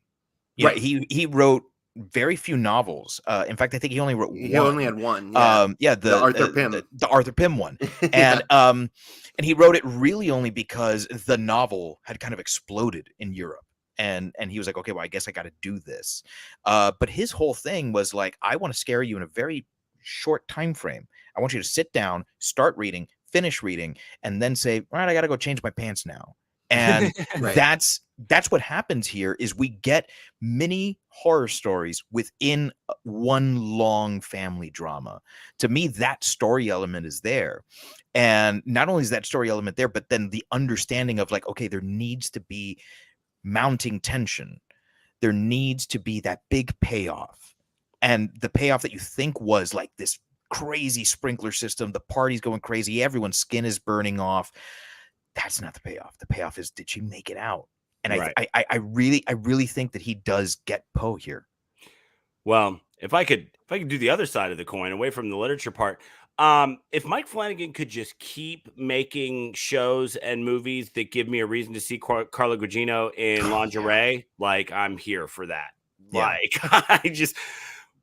Right. He wrote very few novels. In fact, I think he only wrote one. He only had one. The Arthur Pym. The Arthur Pym one. And he wrote it really only because the novel had kind of exploded in Europe. And he was like, okay, well, I guess I got to do this. But his whole thing was like, I want to scare you in a very short time frame. I want you to sit down, start reading, finish reading, and then say, all right, I got to go change my pants now. And that's what happens here is we get mini horror stories within one long family drama. To me, that story element is there. And not only is that story element there, but then the understanding of like, okay, there needs to be mounting tension. There needs to be that big payoff. And the payoff that you think was like this crazy sprinkler system, the party's going crazy, everyone's skin is burning off. That's not the payoff. The payoff is, did she make it out? And I really think that he does get Poe here. Well, if I could do the other side of the coin, away from the literature part, if Mike Flanagan could just keep making shows and movies that give me a reason to see Carla Gugino in lingerie, like I'm here for that. Yeah. Like I just,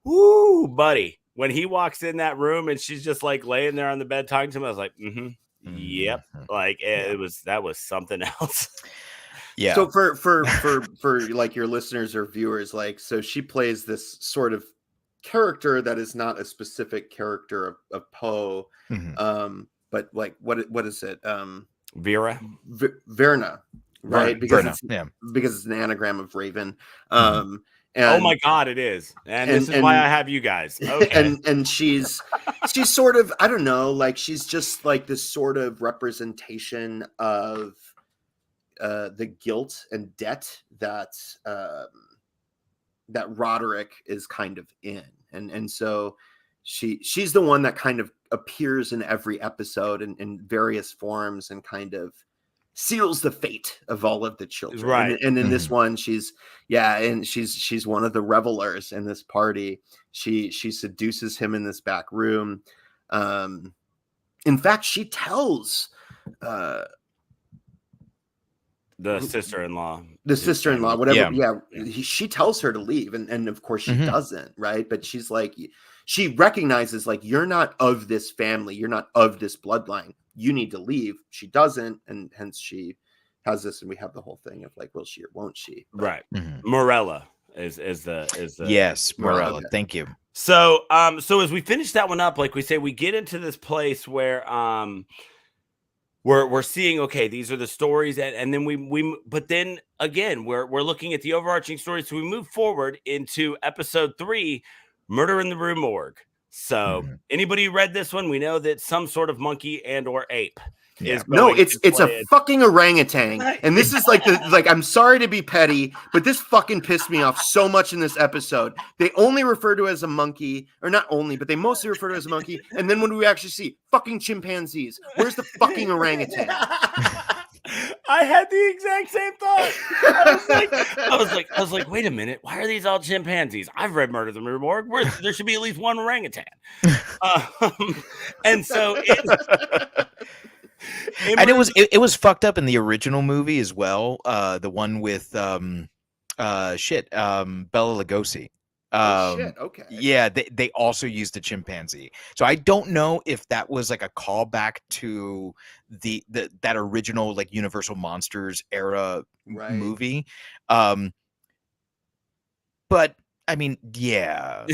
woo, buddy. When he walks in that room and she's just like laying there on the bed talking to him, I was like, yep. Like that was something else. Yeah. So for like your listeners or viewers, like, so she plays this sort of character that is not a specific character of Poe, but like what is it? Vera, Verna, right? Because Verna, because it's an anagram of Raven. And, oh my God, it is, and this is why I have you guys. Okay. And she's sort of, I don't know, like she's just like this sort of representation of the guilt and debt that Roderick is kind of in, and so she's the one that kind of appears in every episode in various forms and kind of seals the fate of all of the children. Right. And in this one, she's one of the revelers in this party. She seduces him in this back room. In fact, she tells the sister-in-law, whatever. She tells her to leave. And of course she doesn't. Right. But she's like, she recognizes like, you're not of this family. You're not of this bloodline. You need to leave. She doesn't, and hence she has this, and we have the whole thing of like, will she or won't she? But, right. Morella is the yes, Morella. Okay. Thank you. So as we finish that one up, like we say, we get into this place where we're seeing, okay, these are the stories, and then we but then again we're looking at the overarching story. So we move forward into episode 3, Murder in the Rue Morgue. So anybody who read this one, we know that some sort of monkey and or ape is it's a fucking orangutan. And this is like I'm sorry to be petty, but this fucking pissed me off so much in this episode. They only refer to it as a monkey, or not only, but they mostly refer to it as a monkey. And then when we actually see fucking chimpanzees, where's the fucking orangutan? I had the exact same thought. I was like, wait a minute, why are these all chimpanzees? I've read Murder in the Rue Morgue. There should be at least one orangutan. And so And it was fucked up in the original movie as well. The one with Bella Lugosi. Okay. Yeah, they also used a chimpanzee. So I don't know if that was like a callback to that original like Universal Monsters era movie. But I mean, yeah.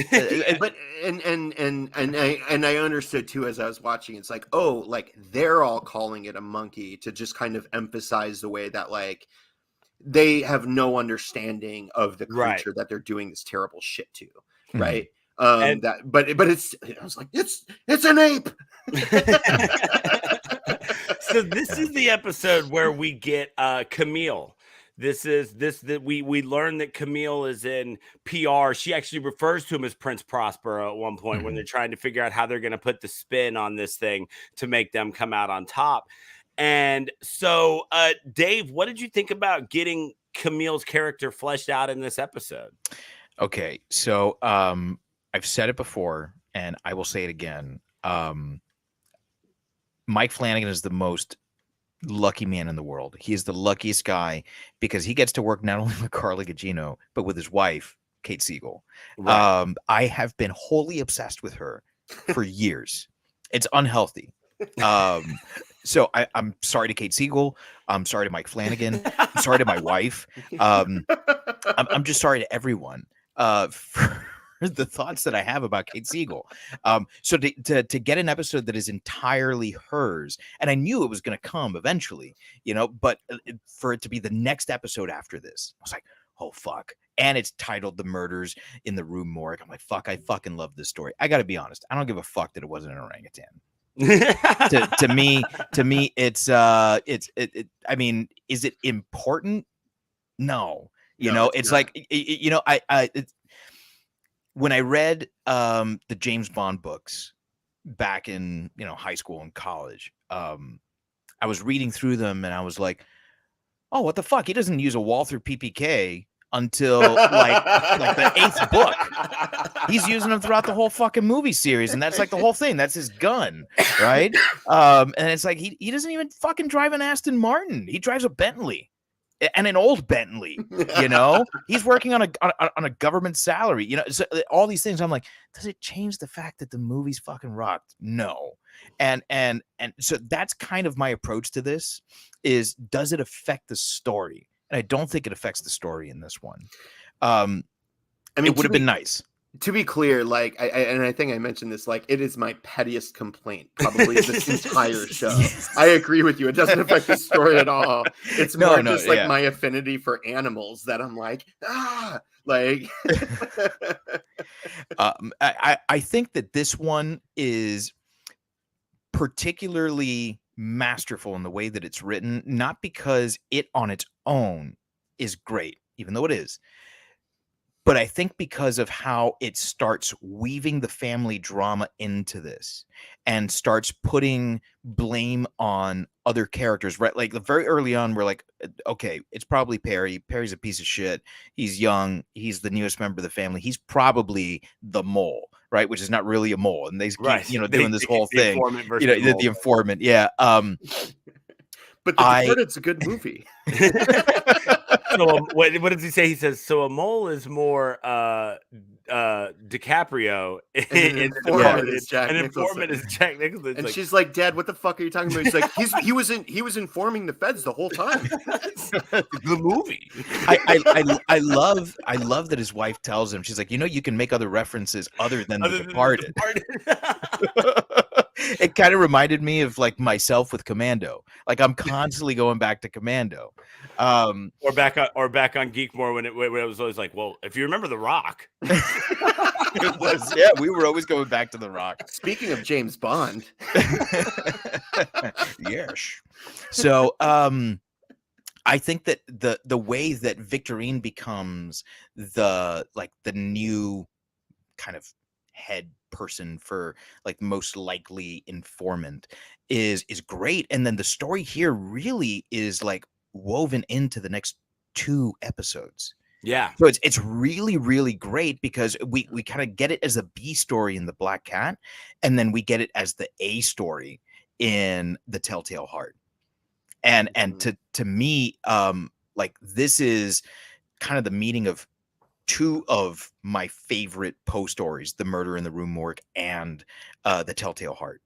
But and I understood too as I was watching. It's like, oh, like they're all calling it a monkey to just kind of emphasize the way that like they have no understanding of the creature that they're doing this terrible shit to, right? But it's I was like, it's an ape. So this is the episode where we get Camille. We learn that Camille is in PR. She actually refers to him as Prince Prospero at one point when they're trying to figure out how they're going to put the spin on this thing to make them come out on top. And so, Dave, what did you think about getting Camille's character fleshed out in this episode? Okay, so I've said it before, and I will say it again. Mike Flanagan is the most lucky man in the world. He is the luckiest guy because he gets to work not only with Carla Gugino, but with his wife, Kate Siegel. Right. I have been wholly obsessed with her for years. It's unhealthy. So I'm sorry to Kate Siegel. I'm sorry to Mike Flanagan. I'm sorry to my wife. I'm just sorry to everyone for the thoughts that I have about Kate Siegel. So to get an episode that is entirely hers, and I knew it was going to come eventually, but for it to be the next episode after this, I was like, oh, fuck. And it's titled The Murders in the Rue Morgue. I'm like, fuck, I fucking love this story. I got to be honest. I don't give a fuck that it wasn't an orangutan. to me, it's I mean, is it important? No, it's not. Like, when I read the James Bond books back in high school and college, I was reading through them and I was like, oh, what the fuck? He doesn't use a Walther PPK until like the 8th book. He's using them throughout the whole fucking movie series, and that's like the whole thing. That's his gun, right? And it's like he doesn't even fucking drive an Aston Martin. He drives a Bentley. And an old Bentley, he's working on a government salary, so all these things. I'm like, does it change the fact that the movie's fucking rocked? No. And so that's kind of my approach to this is, does it affect the story? And I don't think it affects the story in this one. I mean, it would have been nice. To be clear, like, I think I mentioned this, like, it is my pettiest complaint, probably, this entire show. I agree with you. It doesn't affect the story at all. It's more just like my affinity for animals that I'm like, like. I think that this one is particularly masterful in the way that it's written, not because it on its own is great, even though it is. But I think because of how it starts weaving the family drama into this and starts putting blame on other characters, right? Like very early on, we're like, okay, it's probably Perry. Perry's a piece of shit. He's young. He's the newest member of the family. He's probably the mole, right? Which is not really a mole. And they keep, doing this whole thing. The informant. Yeah. But The Departed's a good movie. So what does he say? He says, so a mole is more DiCaprio. An informant is Jack Nicholson. And she's like, Dad, what the fuck are you talking about? He's like, he was informing the feds the whole time. The movie. I love that his wife tells him, she's like, you can make other references other than The Departed. It kind of reminded me of like myself with Commando. Like I'm constantly going back to Commando. Or back on Geekmore when it was always like, well, if you remember The Rock. It was, yeah, we were always going back to The Rock. Speaking of James Bond. Yes. So I think that the way that Victorine becomes the new kind of head person for like most likely informant is great. And then the story here really is like woven into the next 2 episodes. Yeah. So it's really, really great because we kind of get it as a B story in The Black Cat, and then we get it as the A story in The Telltale Heart. And to me, like, this is kind of the meeting of two of my favorite Poe stories, The Murder in the Rue Morgue and The Telltale Heart.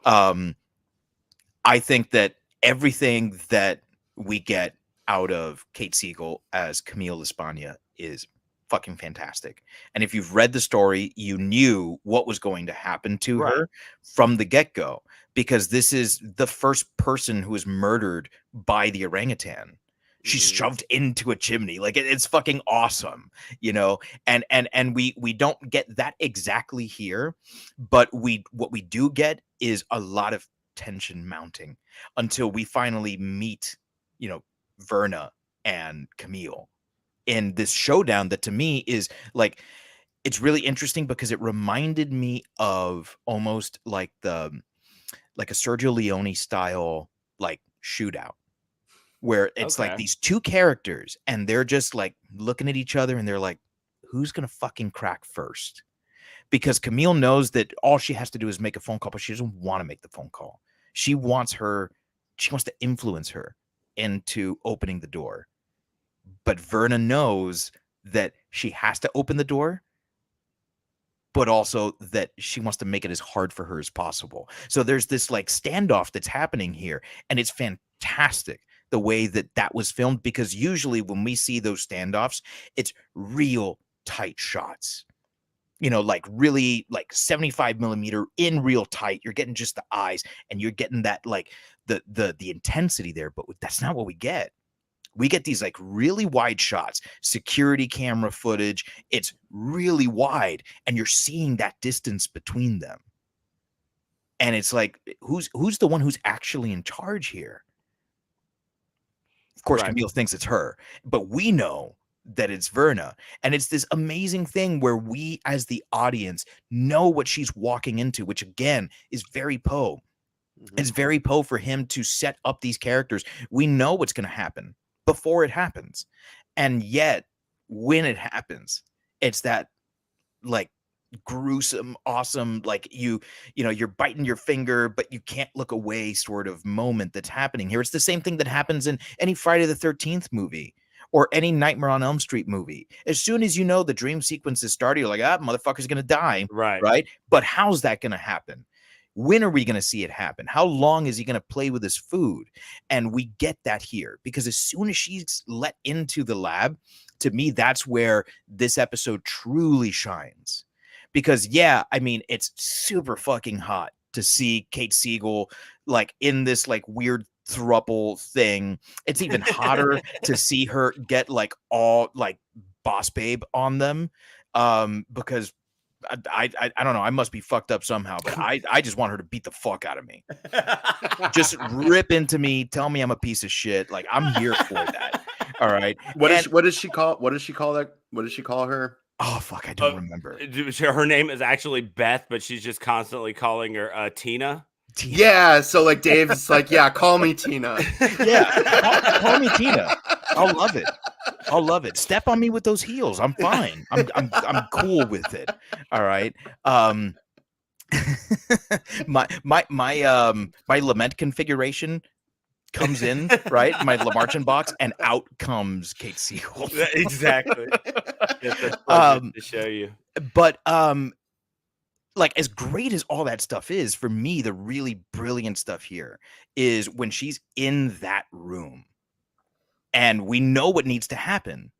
I think that everything that we get out of Kate Siegel as Camille L'Espagne is fucking fantastic. And if you've read the story, you knew what was going to happen to her from the get-go, because this is the first person who is murdered by the orangutan. She's shoved into a chimney. Like, it's fucking awesome, you know? And we don't get that exactly here, but what we do get is a lot of tension mounting until we finally meet, you know, Verna and Camille in this showdown that to me is like, it's really interesting because it reminded me of almost like a Sergio Leone style like shootout, where it's like these two characters and they're just like looking at each other and they're like, who's gonna fucking crack first? Because Camille knows that all she has to do is make a phone call, but she doesn't want to make the phone call. She wants to influence her into opening the door. But Verna knows that she has to open the door, but also that she wants to make it as hard for her as possible. So there's this like standoff that's happening here, and it's fantastic the way that was filmed, because usually when we see those standoffs, it's real tight shots. You know, like really like 75 millimeter in real tight. You're getting just the eyes and you're getting that like the intensity there, but that's not what we get. We get these like really wide shots, security camera footage. It's really wide and you're seeing that distance between them. And it's like, who's the one who's actually in charge here? Of course, Camille thinks it's her, but we know that it's Verna. And it's this amazing thing where we as the audience know what she's walking into, which again is very Poe. It's very Poe for him to set up these characters. We know what's going to happen before it happens. And yet when it happens, it's that like gruesome, awesome, like you know, you're biting your finger, but you can't look away sort of moment that's happening here. It's the same thing that happens in any Friday the 13th movie or any Nightmare on Elm Street movie. As soon as you know the dream sequence is starting, you're like, motherfucker's going to die. Right. But how's that going to happen? When are we going to see it happen? How long is he going to play with his food? And we get that here because as soon as she's let into the lab, to me, that's where this episode truly shines. Because, yeah, I mean, it's super fucking hot to see Kate Siegel like in this like weird throuple thing. It's even hotter to see her get like all like boss babe on them because I don't know, I must be fucked up somehow, but I just want her to beat the fuck out of me. Just rip into me, tell me I'm a piece of shit. Like, I'm here for that. All right. What does she call her? Oh fuck, I don't remember. Her name is actually Beth, but she's just constantly calling her Tina. Yeah, so like Dave's like, yeah, call me Tina. Yeah, call me Tina. I'll love it. Step on me with those heels. I'm fine. I'm cool with it. All right. My lament configuration comes in, right? My Lamarchin box, and out comes Kate Siegel. Exactly. To show you. But like, as great as all that stuff is, for me, the really brilliant stuff here is when she's in that room and we know what needs to happen.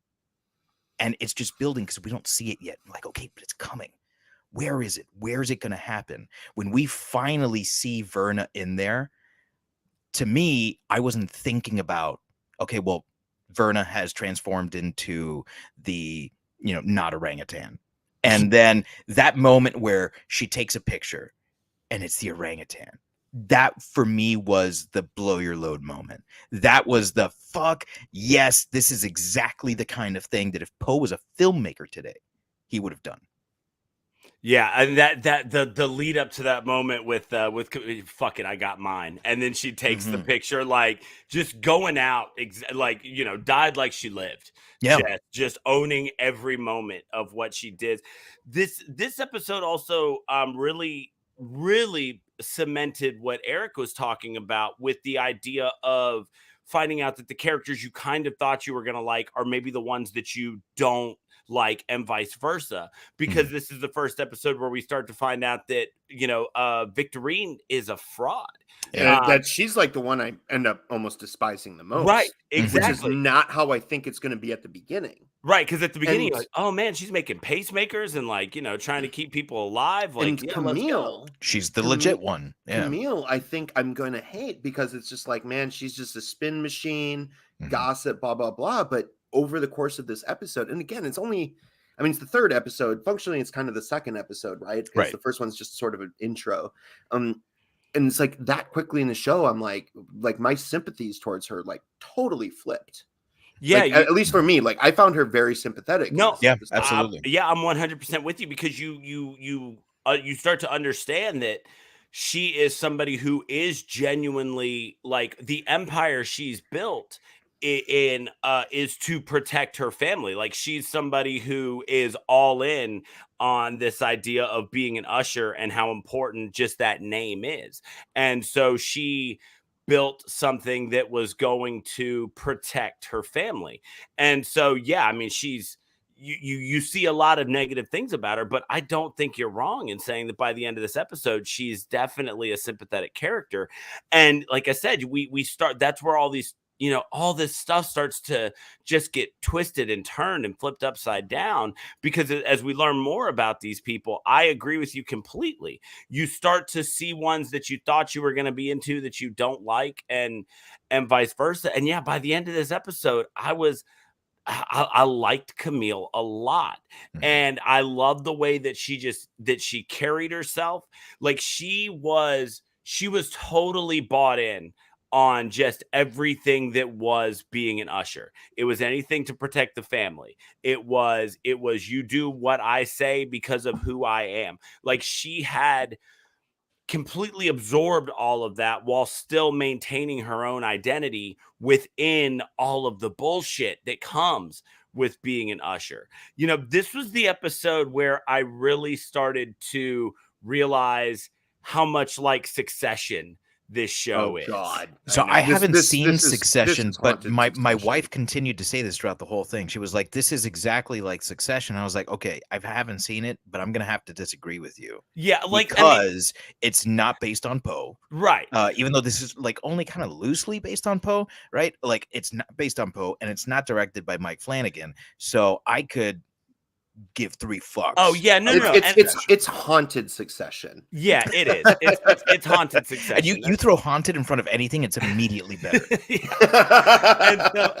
And it's just building because we don't see it yet. I'm like, okay, but it's coming. Where is it? Where is it going to happen? When we finally see Verna in there, to me, I wasn't thinking about, okay, well, Verna has transformed into the, not orangutan. And then that moment where she takes a picture and it's the orangutan, that for me was the blow your load moment. That was the fuck. Yes, this is exactly the kind of thing that if Poe was a filmmaker today, he would have done. Yeah, and that the lead up to that moment with fuck it, I got mine, and then she takes the picture, like just going out, like died like she lived. Yeah, just owning every moment of what she did. This episode also really cemented what Erik was talking about with the idea of finding out that the characters you kind of thought you were going to like are maybe the ones that you don't like, and vice versa, because this is the first episode where we start to find out that, Victorine is a fraud. That she's like the one I end up almost despising the most. Right, exactly. Which is not how I think it's going to be at the beginning. Right, because at the beginning, you're like, oh man, she's making pacemakers and like, trying to keep people alive. Like, and Camille, she's the legit one. Yeah. Camille, I think I'm going to hate, because it's just like, man, she's just a spin machine, gossip, blah, blah, blah. But over the course of this episode, and again, it's the third episode. Functionally, it's kind of the second episode, right? Because the first one's just sort of an intro. And it's like that quickly in the show, I'm like my sympathies towards her like totally flipped. Yeah, like, at least for me, like I found her very sympathetic. No, yeah, absolutely. I'm 100% with you, because you start to understand that she is somebody who is genuinely, like, the empire she's built is to protect her family. Like, she's somebody who is all in on this idea of being an usher and how important just that name is. And so she built something that was going to protect her family. And so, yeah, I mean, she's, you see a lot of negative things about her, but I don't think you're wrong in saying that by the end of this episode, she's definitely a sympathetic character. And like I said, we start, that's where all these, all this stuff starts to just get twisted and turned and flipped upside down, because as we learn more about these people, I agree with you completely. You start to see ones that you thought you were going to be into that you don't like, and vice versa. And yeah, by the end of this episode, I liked Camille a lot. And I love the way that she carried herself. Like, she was totally bought in on just everything that was being an usher. It was anything to protect the family. It was you do what I say because of who I am. Like, she had completely absorbed all of that while still maintaining her own identity within all of the bullshit that comes with being an usher. This was the episode where I really started to realize how much like Succession this show is. God. So I haven't seen Succession, but my wife continued to say this throughout the whole thing. She was like, this is exactly like Succession. I was like, okay, I haven't seen it, but I'm going to have to disagree with you. Yeah, like, because it's not based on Poe. Right. Even though this is like only kind of loosely based on Poe, right? Like, it's not based on Poe, and it's not directed by Mike Flanagan. So I could give 3 fucks. Oh yeah, no. It's haunted Succession. Yeah, it is. It's haunted Succession. And you throw haunted in front of anything, it's immediately better.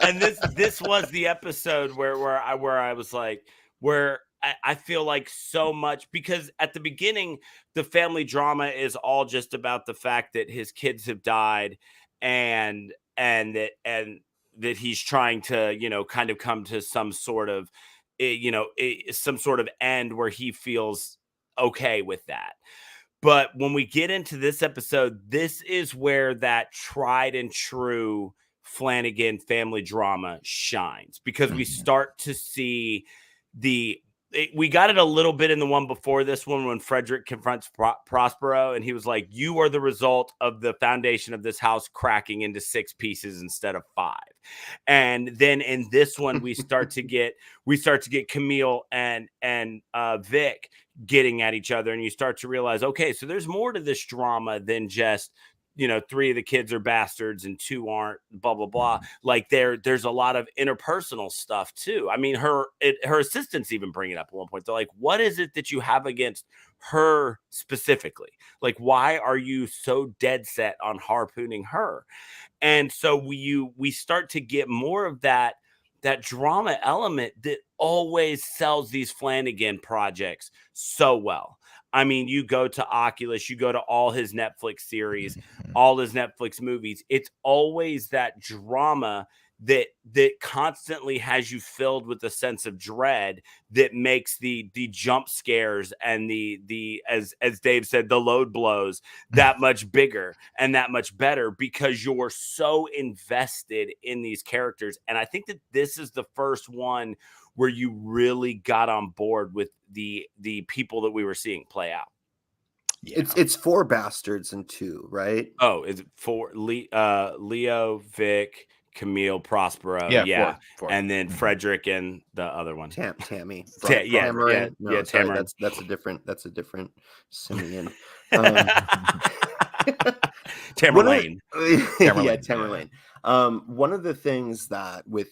and this was the episode where I was like, where I feel like so much, because at the beginning the family drama is all just about the fact that his kids have died, and that he's trying to kind of come to some sort of some sort of end where he feels okay with that. But when we get into this episode, this is where that tried and true Flanagan family drama shines, because we start to see we got it a little bit in the one before this one, when Frederick confronts Prospero, and he was like, you are the result of the foundation of this house cracking into 6 pieces instead of 5. And then in this one, we start to get Camille and Vic getting at each other, and you start to realize, okay, so there's more to this drama than just 3 of the kids are bastards and 2 aren't, blah, blah, blah. Like, there's a lot of interpersonal stuff too. I mean, her assistants even bring it up at one point. They're like, what is it that you have against her specifically? Like, why are you so dead set on harpooning her? And so we start to get more of that drama element that always sells these Flanagan projects so well. I mean, you go to Oculus, you go to all his Netflix series, all his Netflix movies. It's always that drama that constantly has you filled with a sense of dread, that makes the jump scares and the as Dave said, the load blows that much bigger and that much better, because you're so invested in these characters. And I think that this is the first one where you really got on board with the people that we were seeing play out. Yeah. It's 4 bastards and 2, right? Oh, is it 4? Leo, Vic, Camille, Prospero, Yeah, 4. and then Frederick and the other one. Tammy. Tamarin. No, sorry, Tamarin. that's a different Simeon. Tamerlane. Tamerlane. One of the things that with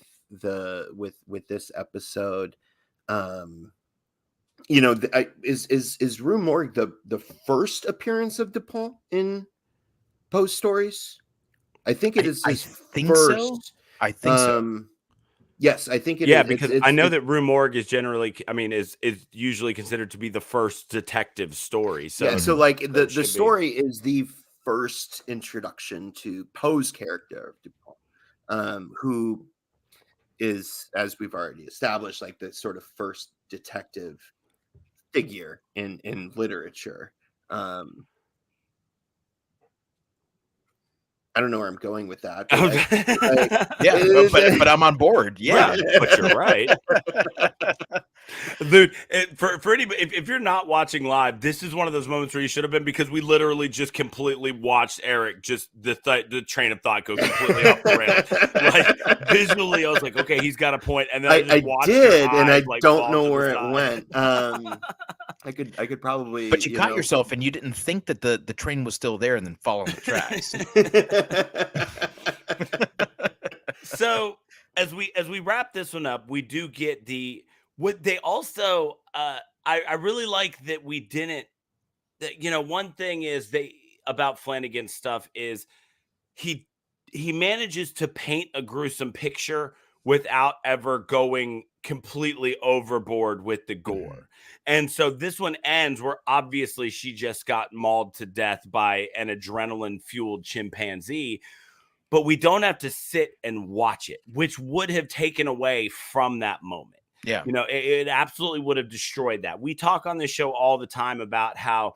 this episode, is Rue Morgue the first appearance of DePaul in Poe's stories? I think it is his first. So. I think so. Yes, I think it is. Yeah, because I know that Rue Morgue is generally, is usually considered to be the first detective story. So yeah, so like the story is the first introduction to Poe's character, DePaul, who is, as we've already established, like the sort of first detective figure in literature. I don't know where I'm going with that. But I'm on board. Yeah, but you're right. Dude, for anybody, if you're not watching live, this is one of those moments where you should have been, because we literally just completely watched Erik just the train of thought go completely off the rails. Like visually, I was like, okay, he's got a point, and then I did, and I don't know where it went. I could probably, but you caught yourself, and you didn't think that the train was still there, and then fall on the tracks. So as we wrap this one up, we do get what they also I really like that we didn't, that one thing is about Flanagan's stuff is he manages to paint a gruesome picture without ever going completely overboard with the gore. And so this one ends where obviously she just got mauled to death by an adrenaline fueled chimpanzee, but we don't have to sit and watch it, which would have taken away from that moment. Yeah. It absolutely would have destroyed that. We talk on this show all the time about how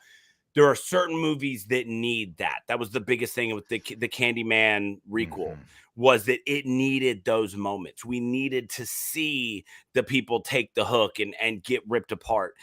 there are certain movies that need that. That was the biggest thing with the Candyman requel, was that it needed those moments. We needed to see the people take the hook and get ripped apart.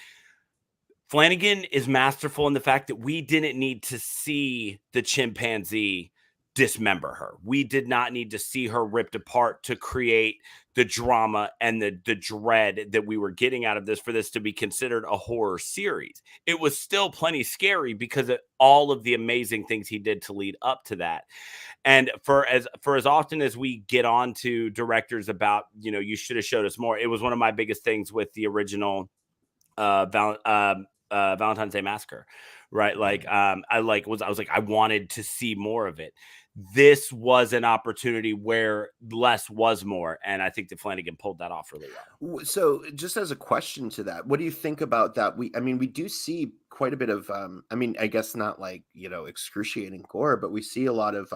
Flanagan is masterful in the fact that we didn't need to see the chimpanzee dismember her. We did not need to see her ripped apart to create the drama and the dread that we were getting out of this for this to be considered a horror series. It was still plenty scary because of all of the amazing things he did to lead up to that. And for as often as we get on to directors about, you should have showed us more. It was one of my biggest things with the original Valentine's Day Massacre, right? Like, I was like, I wanted to see more of it. This was an opportunity where less was more, and I think that Flanagan pulled that off really well. So, just as a question to that, what do you think about that? We do see quite a bit of, I guess not like excruciating gore, but we see a lot of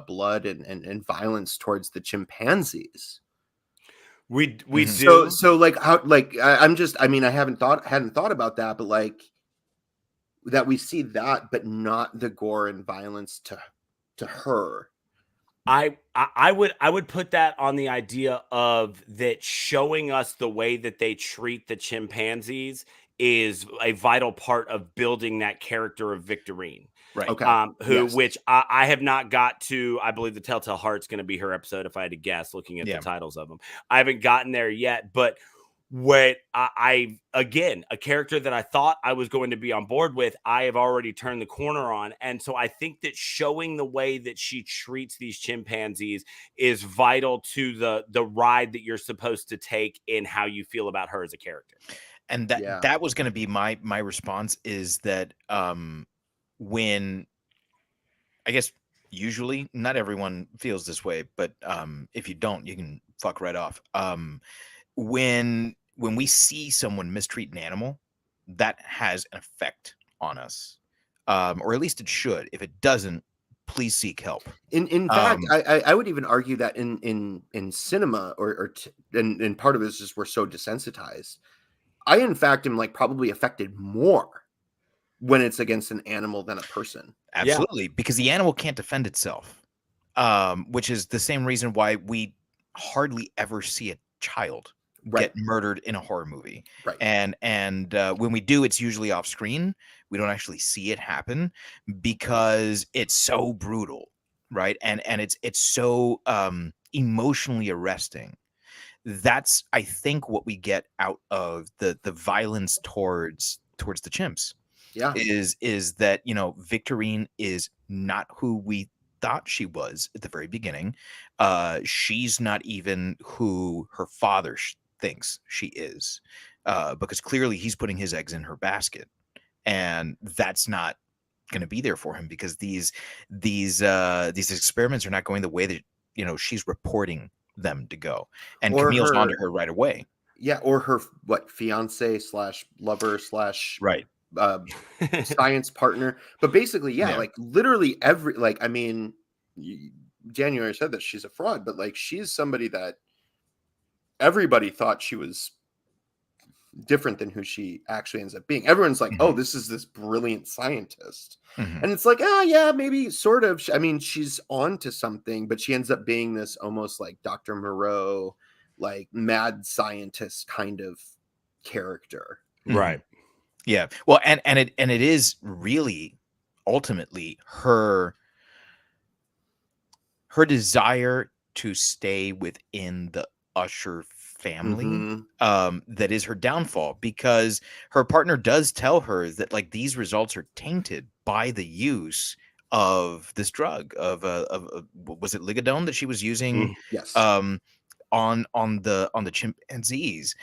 blood and violence towards the chimpanzees. We do. So like how I hadn't thought about that, but like that we see that, but not the gore and violence to her. I would put that on the idea of that showing us the way that they treat the chimpanzees is a vital part of building that character of Victorine. Right. Okay. Which I have not got to. I believe the Telltale Heart's going to be her episode, if I had to guess, looking at the titles of them. I haven't gotten there yet, but what I again, a character that I thought I was going to be on board with, I have already turned the corner on. And so I think that showing the way that she treats these chimpanzees is vital to the ride that you're supposed to take in how you feel about her as a character. And that was going to be my response, is that when, I guess usually not everyone feels this way, but if you don't, you can fuck right off. When we see someone mistreat an animal, that has an effect on us, or at least it should. If it doesn't, please seek help. In fact, I would even argue that in cinema, and part of it is just we're so desensitized. I in fact am like probably affected more when it's against an animal than a person. Absolutely, because the animal can't defend itself, which is the same reason why we hardly ever see a child. get murdered in a horror movie. Right. And when we do, it's usually off screen. We don't actually see it happen because it's so brutal, right? And it's so emotionally arresting. That's, I think, what we get out of the violence towards the chimps. Yeah. Is that, you know, Victorine is not who we thought she was at the very beginning. She's not even who her father thinks she is, because clearly he's putting his eggs in her basket, and that's not going to be there for him because these experiments are not going the way that, you know, she's reporting them to go, and Or Camille's her- onto her right away. Yeah, or her fiance / lover / Right. science partner. But basically, yeah, Yeah. like literally every, like, I mean, January said that she's a fraud, but like she's somebody that everybody thought she was different than who she actually ends up being. Everyone's like, oh, this is this brilliant scientist. And it's like, yeah, maybe sort of. I mean, she's on to something, but she ends up being this almost like Dr. Moreau, like mad scientist kind of character. Right. Yeah. Well, and it is really ultimately her desire to stay within the Usher family that is her downfall, because her partner does tell her that, like, these results are tainted by the use of this drug of was it ligodone that she was using Yes. on the chimpanzees.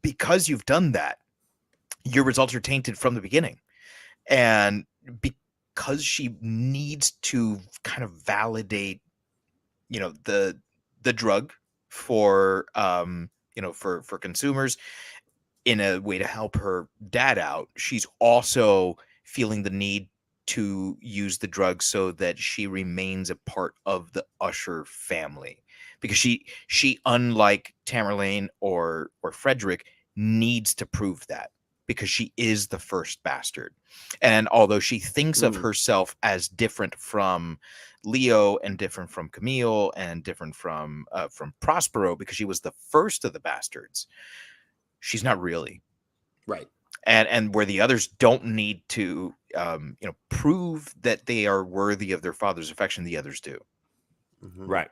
Because you've done that, your results are tainted from the beginning, and because she needs to kind of validate, you know, the drug for for consumers in a way to help her dad out, she's also feeling the need to use the drug so that she remains a part of the Usher family, because she unlike Tamerlane or Frederick needs to prove that, because she is the first bastard. And although she thinks of herself as different from Leo and different from Camille and different from Prospero, because she was the first of the bastards, she's not really. Right. And where the others don't need to prove that they are worthy of their father's affection, the others do. Right.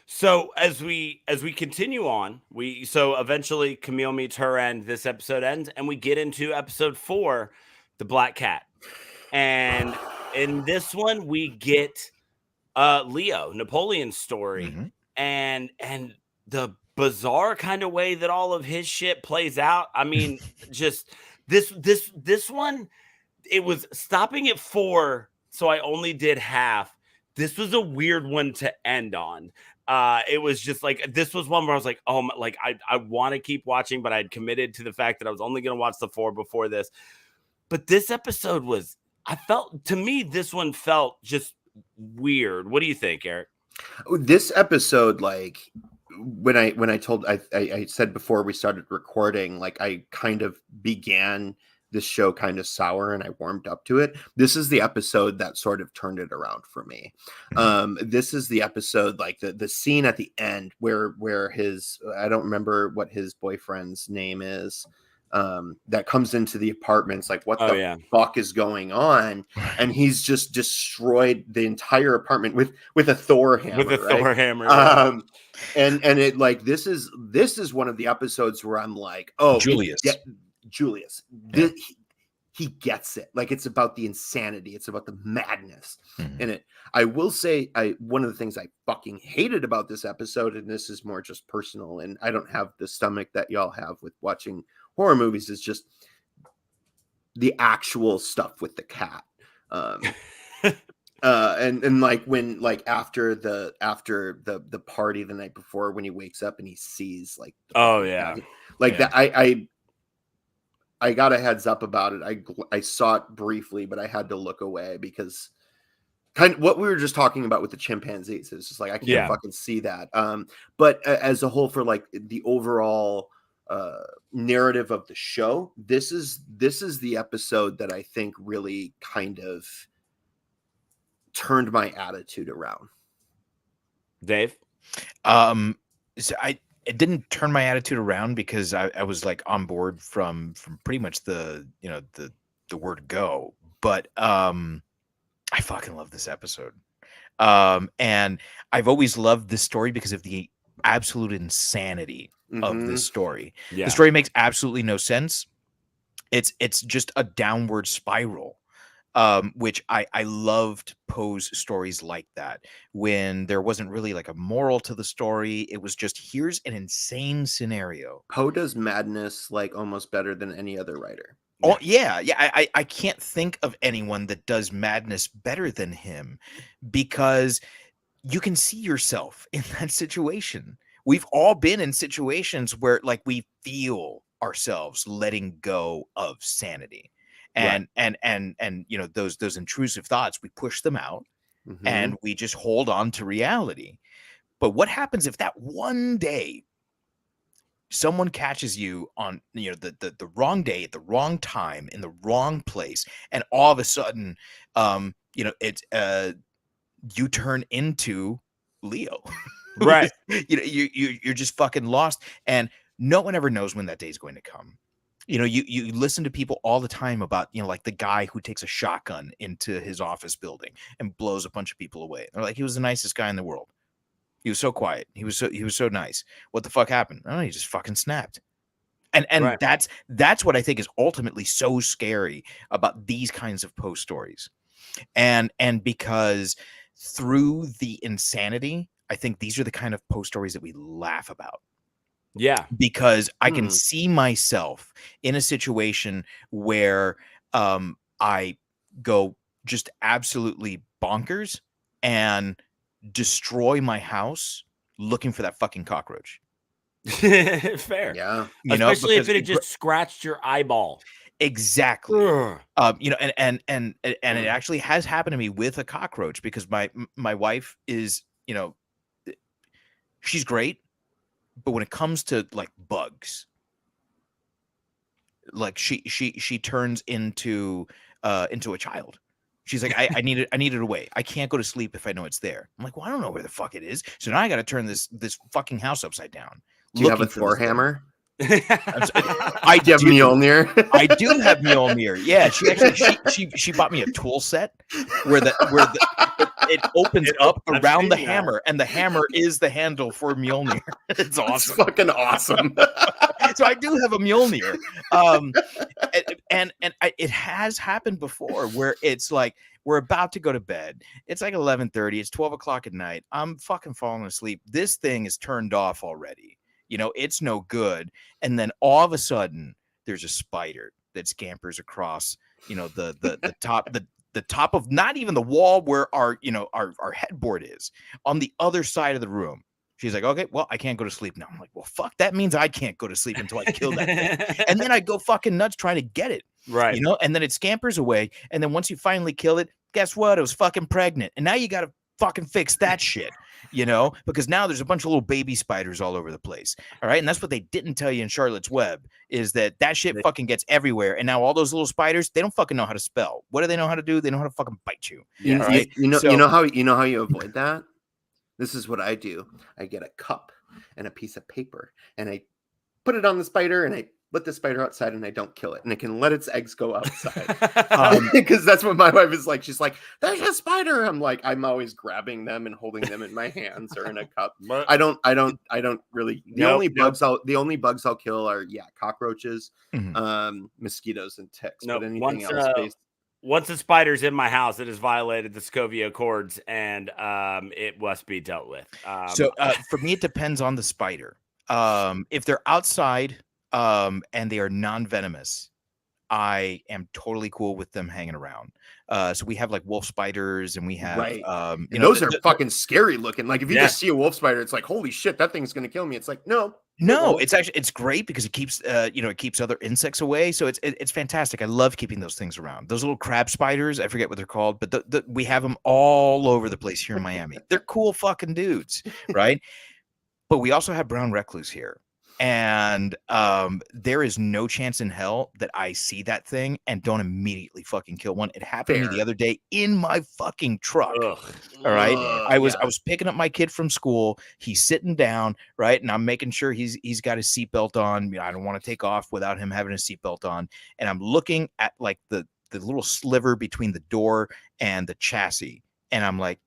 So as we continue on, so eventually Camille meets her end, this episode ends, and we get into episode 4, the Black Cat. And in this one we get Leo, Napoleon's story, and the bizarre kind of way that all of his shit plays out. I mean, just this one, it was stopping at 4, so I only did half. This was a weird one to end on. It was just like, this was one where I was like, oh, like I want to keep watching, but I'd committed to the fact that I was only going to watch the 4 before this. But this episode was, to me, this one felt just weird. What do you think, Eric? This episode, like when I said before we started recording, like I kind of began this show kind of sour and I warmed up to it. This is the episode that sort of turned it around for me. This is the episode, like the scene at the end where his, I don't remember what his boyfriend's name is, that comes into the apartments, like what the fuck is going on? And he's just destroyed the entire apartment with a Thor hammer. Thor hammer. And it, like, this is one of the episodes where I'm like, oh, Julius. He gets it. Like, it's about the insanity. It's about the madness in it. I will say, one of the things I fucking hated about this episode, and this is more just personal, and I don't have the stomach that y'all have with watching horror movies, is just the actual stuff with the cat. And like when, like after the party the night before, when he wakes up and he sees like, that, I got a heads up about it. I saw it briefly, but I had to look away because kind of what we were just talking about with the chimpanzees. It's just like, I can't fucking see that. But as a whole, for like the overall narrative of the show, this is the episode that I think really kind of turned my attitude around. Dave? So it didn't turn my attitude around because I was like on board from pretty much the word go. But I fucking love this episode. And I've always loved this story because of the absolute insanity of this story. Yeah. The story makes absolutely no sense. It's just a downward spiral. Which I loved Poe's stories like that, when there wasn't really like a moral to the story. It was just, here's an insane scenario. Poe does madness like almost better than any other writer. Oh yeah. I can't think of anyone that does madness better than him, because you can see yourself in that situation. We've all been in situations where like we feel ourselves letting go of sanity. And you know, those intrusive thoughts, we push them out and we just hold on to reality. But what happens if that one day someone catches you on, you know, the wrong day at the wrong time in the wrong place, and all of a sudden you know, it's you turn into Leo. Right. You know, you're just fucking lost, and no one ever knows when that day is going to come. You know, you listen to people all the time about, you know, like the guy who takes a shotgun into his office building and blows a bunch of people away. They're like, he was the nicest guy in the world. He was so quiet. He was so nice. What the fuck happened? Oh, he just fucking snapped. And Right. that's what I think is ultimately so scary about these kinds of Poe stories. And because through the insanity, I think these are the kind of Poe stories that we laugh about. Yeah. Because I can see myself in a situation where I go just absolutely bonkers and destroy my house looking for that fucking cockroach. Fair. Yeah. You know, Especially if because it had just scratched your eyeball. Exactly. Ugh. You know, and it actually has happened to me with a cockroach, because my wife is, you know, she's great. But when it comes to like bugs, like she turns into a child. She's like, I need it away. I can't go to sleep if I know it's there. I'm like, well, I don't know where the fuck it is. So now I got to turn this fucking house upside down. Do you have a Thor hammer? I Do you have Mjolnir? I do have Mjolnir. Yeah, she actually she bought me a tool set where it opens up around the hammer, and the hammer is the handle for Mjolnir. It's awesome. It's fucking awesome. So I do have a Mjolnir. And it has happened before where it's like we're about to go to bed. It's like 11:30. It's 12 o'clock at night. I'm fucking falling asleep. This thing is turned off already. You know, it's no good. And then all of a sudden, there's a spider that scampers across, you know, the top of not even the wall where our headboard is, on the other side of the room. She's like, okay, well, I can't go to sleep now. I'm like, well, fuck, that means I can't go to sleep until I kill that thing. And then I go fucking nuts trying to get it. Right. You know, and then it scampers away. And then once you finally kill it, guess what? It was fucking pregnant. And now you got to fucking fix that shit, you know, because now there's a bunch of little baby spiders all over the place. All right. And that's what they didn't tell you in Charlotte's Web, is that shit fucking gets everywhere. And now all those little spiders, they don't fucking know how to spell. What do they know how to do? They know how to fucking bite you. You know how you avoid that? This is what I do. I get a cup and a piece of paper, and I put it on the spider, and I let the spider outside, and I don't kill it, and it can let its eggs go outside. Because that's what my wife is like. She's like, "There's a spider." I'm like, I'm always grabbing them and holding them in my hands or in a cup. I don't really. The only bugs I'll kill are cockroaches, mosquitoes, and ticks. But anything else. Once a spider's in my house, it has violated the Scovia Accords, and it must be dealt with. So for me, it depends on the spider. If they're outside and they are non-venomous, I am totally cool with them hanging around. So we have like wolf spiders, and we have those are fucking scary looking. Like if you just see a wolf spider, it's like, holy shit, that thing's gonna kill me. It's like, no, it's great because it keeps it keeps other insects away. So it's fantastic. I love keeping those things around. Those little crab spiders, I forget what they're called, but we have them all over the place here in Miami. They're cool fucking dudes, right? But we also have brown recluse here. And there is no chance in hell that I see that thing and don't immediately fucking kill one. It happened to me the other day in my fucking truck. Ugh. All right. I was yeah. picking up my kid from school. He's sitting down, right? And I'm making sure he's got his seatbelt on. I don't want to take off without him having a seatbelt on. And I'm looking at like the little sliver between the door and the chassis. And I'm like,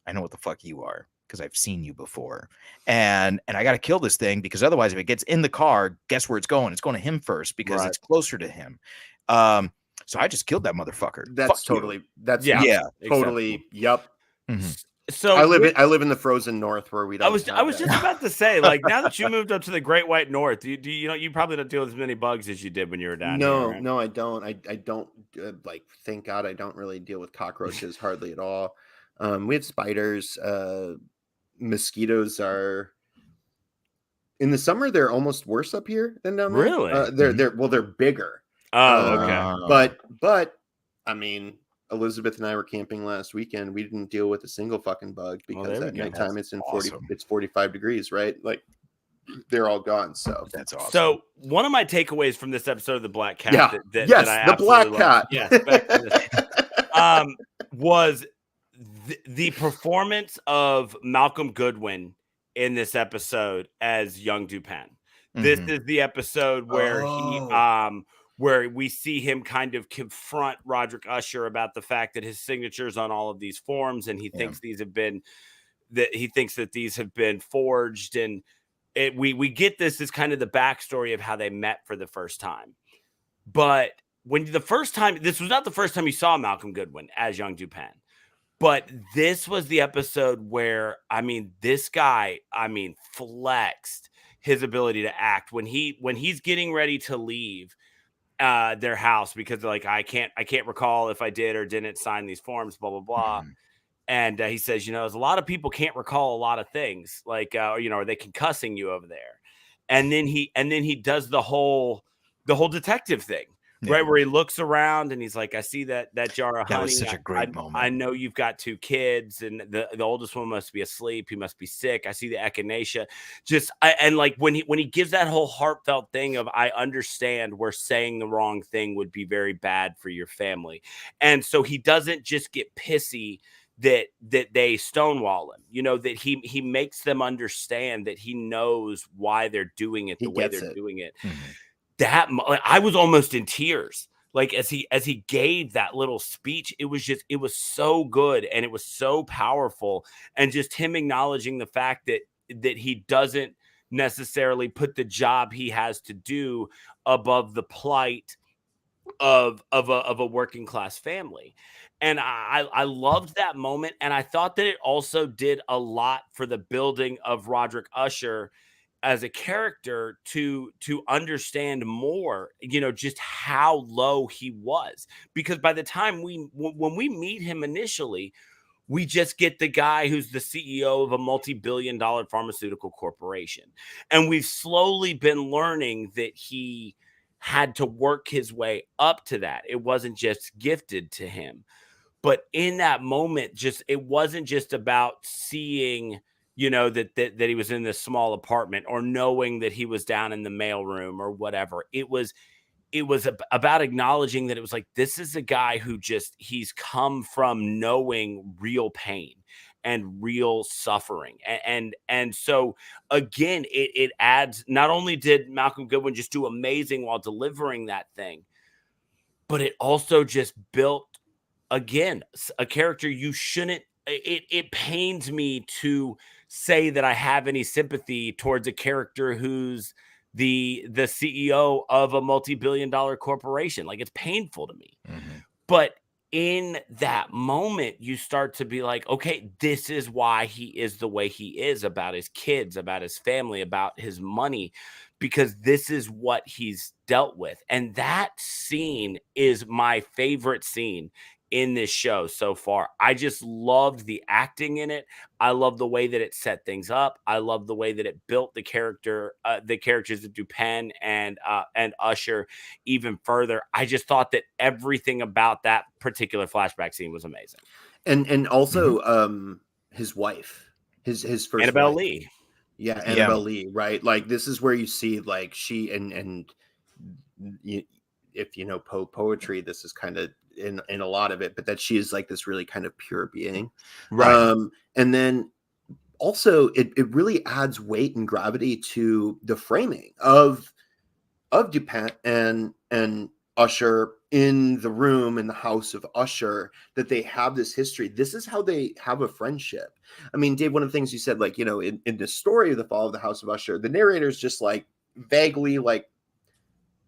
I know what the fuck you are, because I've seen you before. And I got to kill this thing, because otherwise if it gets in the car, guess where it's going? It's going to him first, because it's closer to him. So I just killed that motherfucker. That's totally totally yep. Mm-hmm. So I live in the frozen north where we don't. I was just about to say, like, now that you moved up to the Great White North, do you know, you probably don't deal with as many bugs as you did when you were down here, right? No, I don't. I don't like. Thank God, I don't really deal with cockroaches hardly at all. We have spiders. Mosquitoes are in the summer. They're almost worse up here than down there. Really? They're bigger. Oh, okay. But I mean, Elizabeth and I were camping last weekend. We didn't deal with a single fucking bug, because at nighttime it's 45 degrees, right? Like, they're all gone. So that's awesome. So one of my takeaways from this episode of The Black Cat, that I the Black Cat, was the performance of Malcolm Goodwin in this episode as young Dupin. This is the episode where where we see him kind of confront Roderick Usher about the fact that his signature's on all of these forms, and he thinks that these have been forged. And we get this as kind of the backstory of how they met for the first time. But this was not the first time you saw Malcolm Goodwin as young Dupin. But this was the episode where, I mean, this guy, flexed his ability to act when he's getting ready to leave their house, because they're like, I can't recall if I did or didn't sign these forms, blah, blah, blah. And he says, there's a lot of people can't recall a lot of things, like, are they concussing you over there? And then he does the whole detective thing. Right, where he looks around and he's like, I see that jar of honey. That was such a great moment. I know you've got 2 kids, and the oldest one must be asleep. He must be sick. I see the echinacea. And like when he gives that whole heartfelt thing of, I understand where saying the wrong thing would be very bad for your family. And so he doesn't just get pissy that they stonewall him, that he makes them understand that he knows why they're doing it the way they're doing it. That I was almost in tears, like as he gave that little speech. It was so good, and it was so powerful, and just him acknowledging the fact that he doesn't necessarily put the job he has to do above the plight of a working class family. And I loved that moment, and I thought that it also did a lot for the building of Roderick Usher as a character to understand more, just how low he was. Because by the time when we meet him initially, we just get the guy who's the CEO of a multi-billion-dollar pharmaceutical corporation. And we've slowly been learning that he had to work his way up to that. It wasn't just gifted to him. But in that moment, it wasn't just about seeing that he was in this small apartment, or knowing that he was down in the mailroom or whatever. It was about acknowledging that it was like, this is a guy who he's come from knowing real pain and real suffering. And so again, it adds, not only did Malcolm Goodwin just do amazing while delivering that thing, but it also just built, again, a character you shouldn't, it pains me to say that I have any sympathy towards a character who's the CEO of a multi-billion-dollar corporation. Like, it's painful to me. But in that moment, you start to be like, okay, this is why he is the way he is about his kids, about his family, about his money, because this is what he's dealt with. And that scene is my favorite scene in this show so far. I just loved the acting in it. I love the way that it set things up. I love the way that it built the characters of Dupin and Usher even further. I just thought that everything about that particular flashback scene was amazing. And also his wife, his first Annabelle wife. Lee. Yeah, Annabelle Lee, right? Like this is where you see like she and you, if you know Poe poetry, this is kind of in a lot of it, but that she is like this really kind of pure being. Right. And then also it really adds weight and gravity to the framing of Dupin and Usher in the room in the House of Usher, that they have this history. This is how they have a friendship. I mean, Dave, one of the things you said, like, you know, in the story of the fall of the House of Usher, the narrator's just like vaguely like,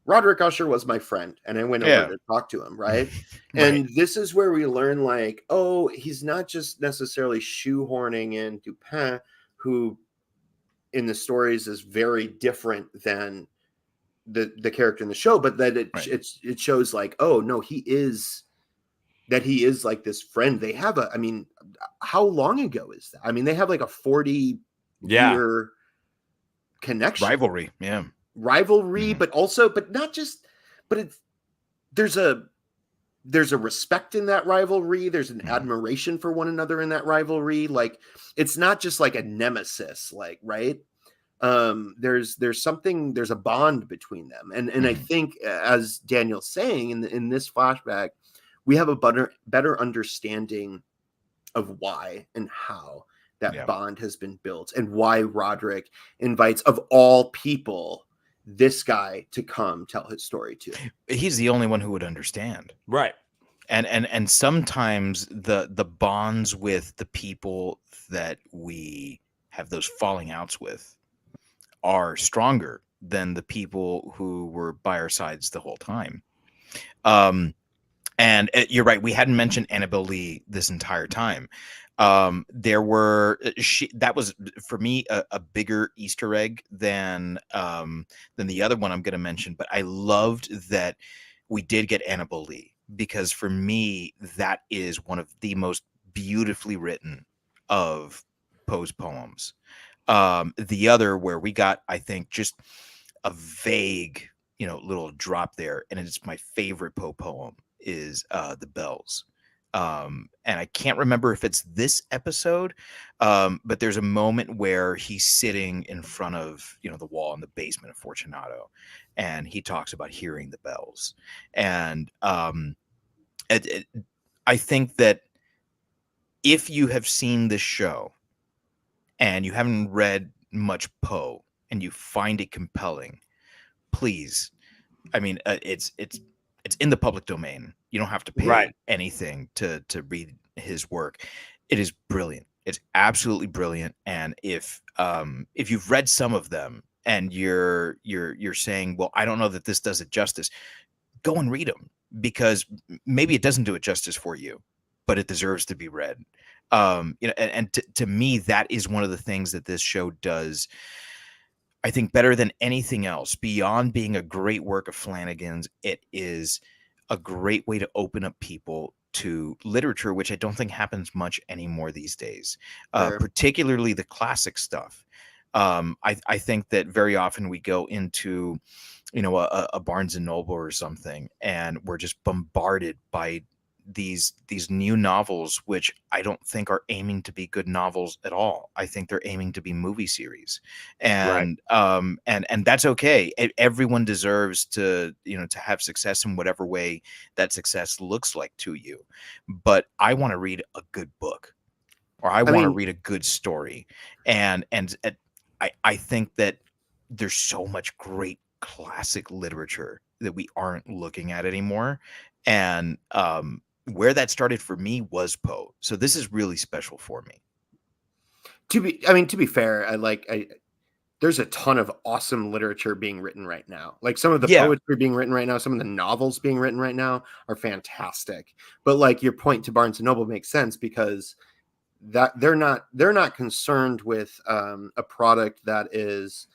Roderick Usher was my friend, and I went over to talk to him, right? And this is where we learn, like, oh, he's not just necessarily shoehorning in Dupin, who in the stories is very different than the character in the show, but that it shows like, oh no, he is like this friend. They have I mean, how long ago is that? I mean, they have like a 40-year connection, rivalry, but not just, but it's there's a respect in that rivalry. There's an admiration for one another in that rivalry. Like it's not just like a nemesis, like, right? There's a bond between them. And I think, as Daniel's saying, in this flashback, we have a better understanding of why and how that bond has been built, and why Roderick invites, of all people, this guy to come tell his story to. He's the only one who would understand. Right. And sometimes the bonds with the people that we have those falling outs with are stronger than the people who were by our sides the whole time. And you're right. We hadn't mentioned Annabelle Lee this entire time. That was for me a bigger Easter egg than the other one I'm going to mention. But I loved that we did get Annabelle Lee, because for me, that is one of the most beautifully written of Poe's poems. The other, where we got, I think, just a vague, little drop there, and it's my favorite Poe poem, is The Bells. And I can't remember if it's this episode, but there's a moment where he's sitting in front of, the wall in the basement of Fortunato, and he talks about hearing the bells. And I think that if you have seen this show and you haven't read much Poe and you find it compelling, please, I mean, it's in the public domain. You don't have to pay anything to read his work. It is brilliant. It's absolutely brilliant. And if you've read some of them and you're saying, well, I don't know that this does it justice, go and read them, because maybe it doesn't do it justice for you, but it deserves to be read. And to me, that is one of the things that this show does, I think, better than anything else. Beyond being a great work of Flanagan's, it is a great way to open up people to literature, which I don't think happens much anymore these days, particularly the classic stuff. I think that very often we go into, a Barnes and Noble or something, and we're just bombarded by these new novels, which I don't think are aiming to be good novels at all. I think they're aiming to be movie series, and that's okay. Everyone deserves to have success in whatever way that success looks like to you. But I want to read a good book, or I want to read a good story, and I think that there's so much great classic literature that we aren't looking at anymore, and where that started for me was Poe. So this is really special for me. To be fair, there's a ton of awesome literature being written right now. Like some of the poetry being written right now, some of the novels being written right now are fantastic. But like your point to Barnes and Noble makes sense, because that they're not concerned with a product that is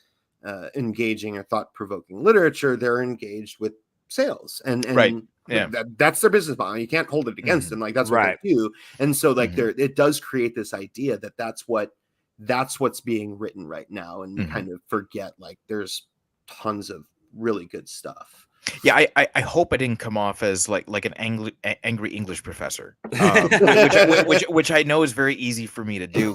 engaging or thought-provoking literature. They're engaged with sales and that's their business model. You can't hold it against them. Like that's what they do. And so like it does create this idea that that's what's being written right now, and you kind of forget like there's tons of really good stuff. Yeah, I hope I didn't come off as like an angry English professor, which I know is very easy for me to do.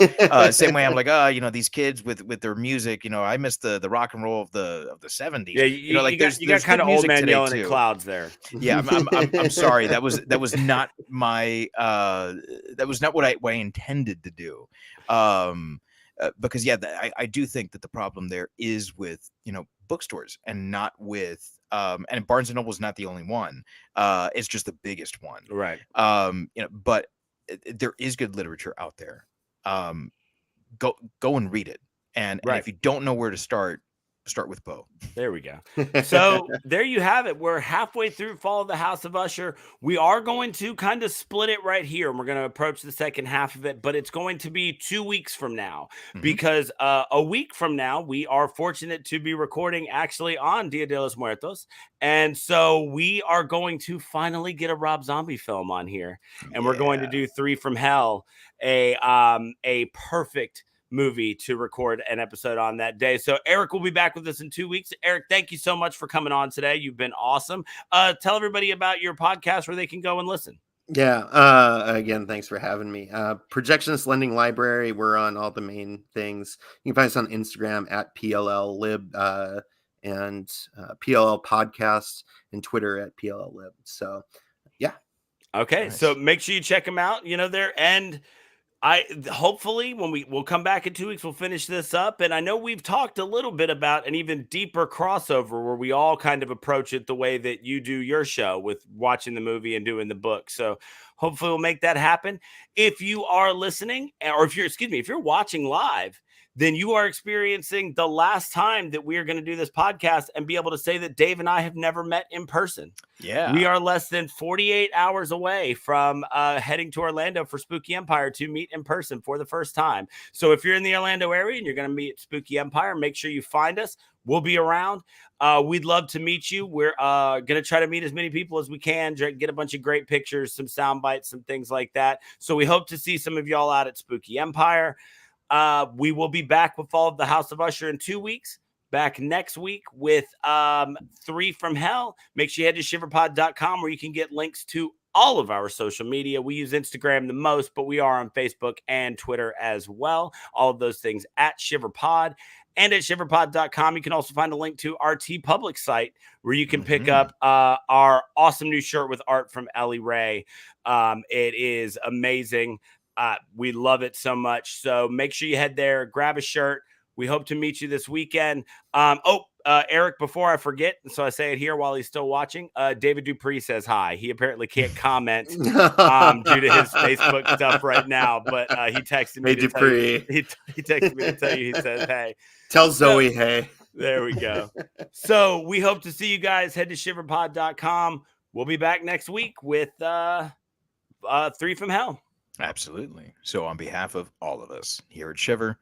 Same way I'm like, these kids with their music, I miss the rock and roll of the 70s. Yeah, there's you got kind of old man yelling at clouds there. Yeah, I'm sorry. That was not my that was not what I intended to do. Because I do think that the problem there is with bookstores and not with and Barnes and Noble is not the only one. It's just the biggest one, right? But there is good literature out there. Go and read it, and if you don't know where to start with Poe. There we go. So there you have it. We're halfway through Fall of the House of Usher. We are going to kind of split it right here, and we're going to approach the second half of it, but it's going to be 2 weeks from now, because a week from now, we are fortunate to be recording actually on Dia de los Muertos. And so we are going to finally get a Rob Zombie film on here, and we're going to do Three from Hell, a perfect movie to record an episode on that day. So Erik will be back with us in 2 weeks. Erik, thank you so much for coming on today. You've been awesome. Tell everybody about your podcast where they can go and listen. Yeah. Again, thanks for having me. Projectionist Lending Library. We're on all the main things. You can find us on Instagram at PLLlib and PLL Podcast, and Twitter at PLLlib. So, yeah. Okay. Nice. So make sure you check them out. And hopefully when we'll come back in 2 weeks, we'll finish this up. And I know we've talked a little bit about an even deeper crossover where we all kind of approach it the way that you do your show with watching the movie and doing the book. So hopefully we'll make that happen. If you are listening, or if you're watching live, then you are experiencing the last time that we are going to do this podcast and be able to say that Dave and I have never met in person. Yeah. We are less than 48 hours away from heading to Orlando for Spooky Empire to meet in person for the first time. So if you're in the Orlando area and you're going to meet at Spooky Empire, make sure you find us. We'll be around. We'd love to meet you. We're going to try to meet as many people as we can, get a bunch of great pictures, some sound bites, some things like that. So we hope to see some of y'all out at Spooky Empire. We will be back with Fall of the House of Usher in 2 weeks. Back next week with Three from Hell. Make sure you head to shiverpod.com where you can get links to all of our social media. We use Instagram the most, but we are on Facebook and Twitter as well. All of those things at ShiverPod. And at shiverpod.com, you can also find a link to our TeePublic site where you can pick up our awesome new shirt with art from Ellie Ray. It is amazing. We love it so much. So make sure you head there, grab a shirt. We hope to meet you this weekend. Erik, before I forget, so I say it here while he's still watching, David Dupree says hi. He apparently can't comment due to his Facebook stuff right now, but he texted me. Hey, Dupree. He texted me to tell you, he says, hey. Tell Zoe, hey. There we go. So we hope to see you guys. Head to shiverpod.com. We'll be back next week with Three from Hell. Absolutely. So on behalf of all of us here at Shiver,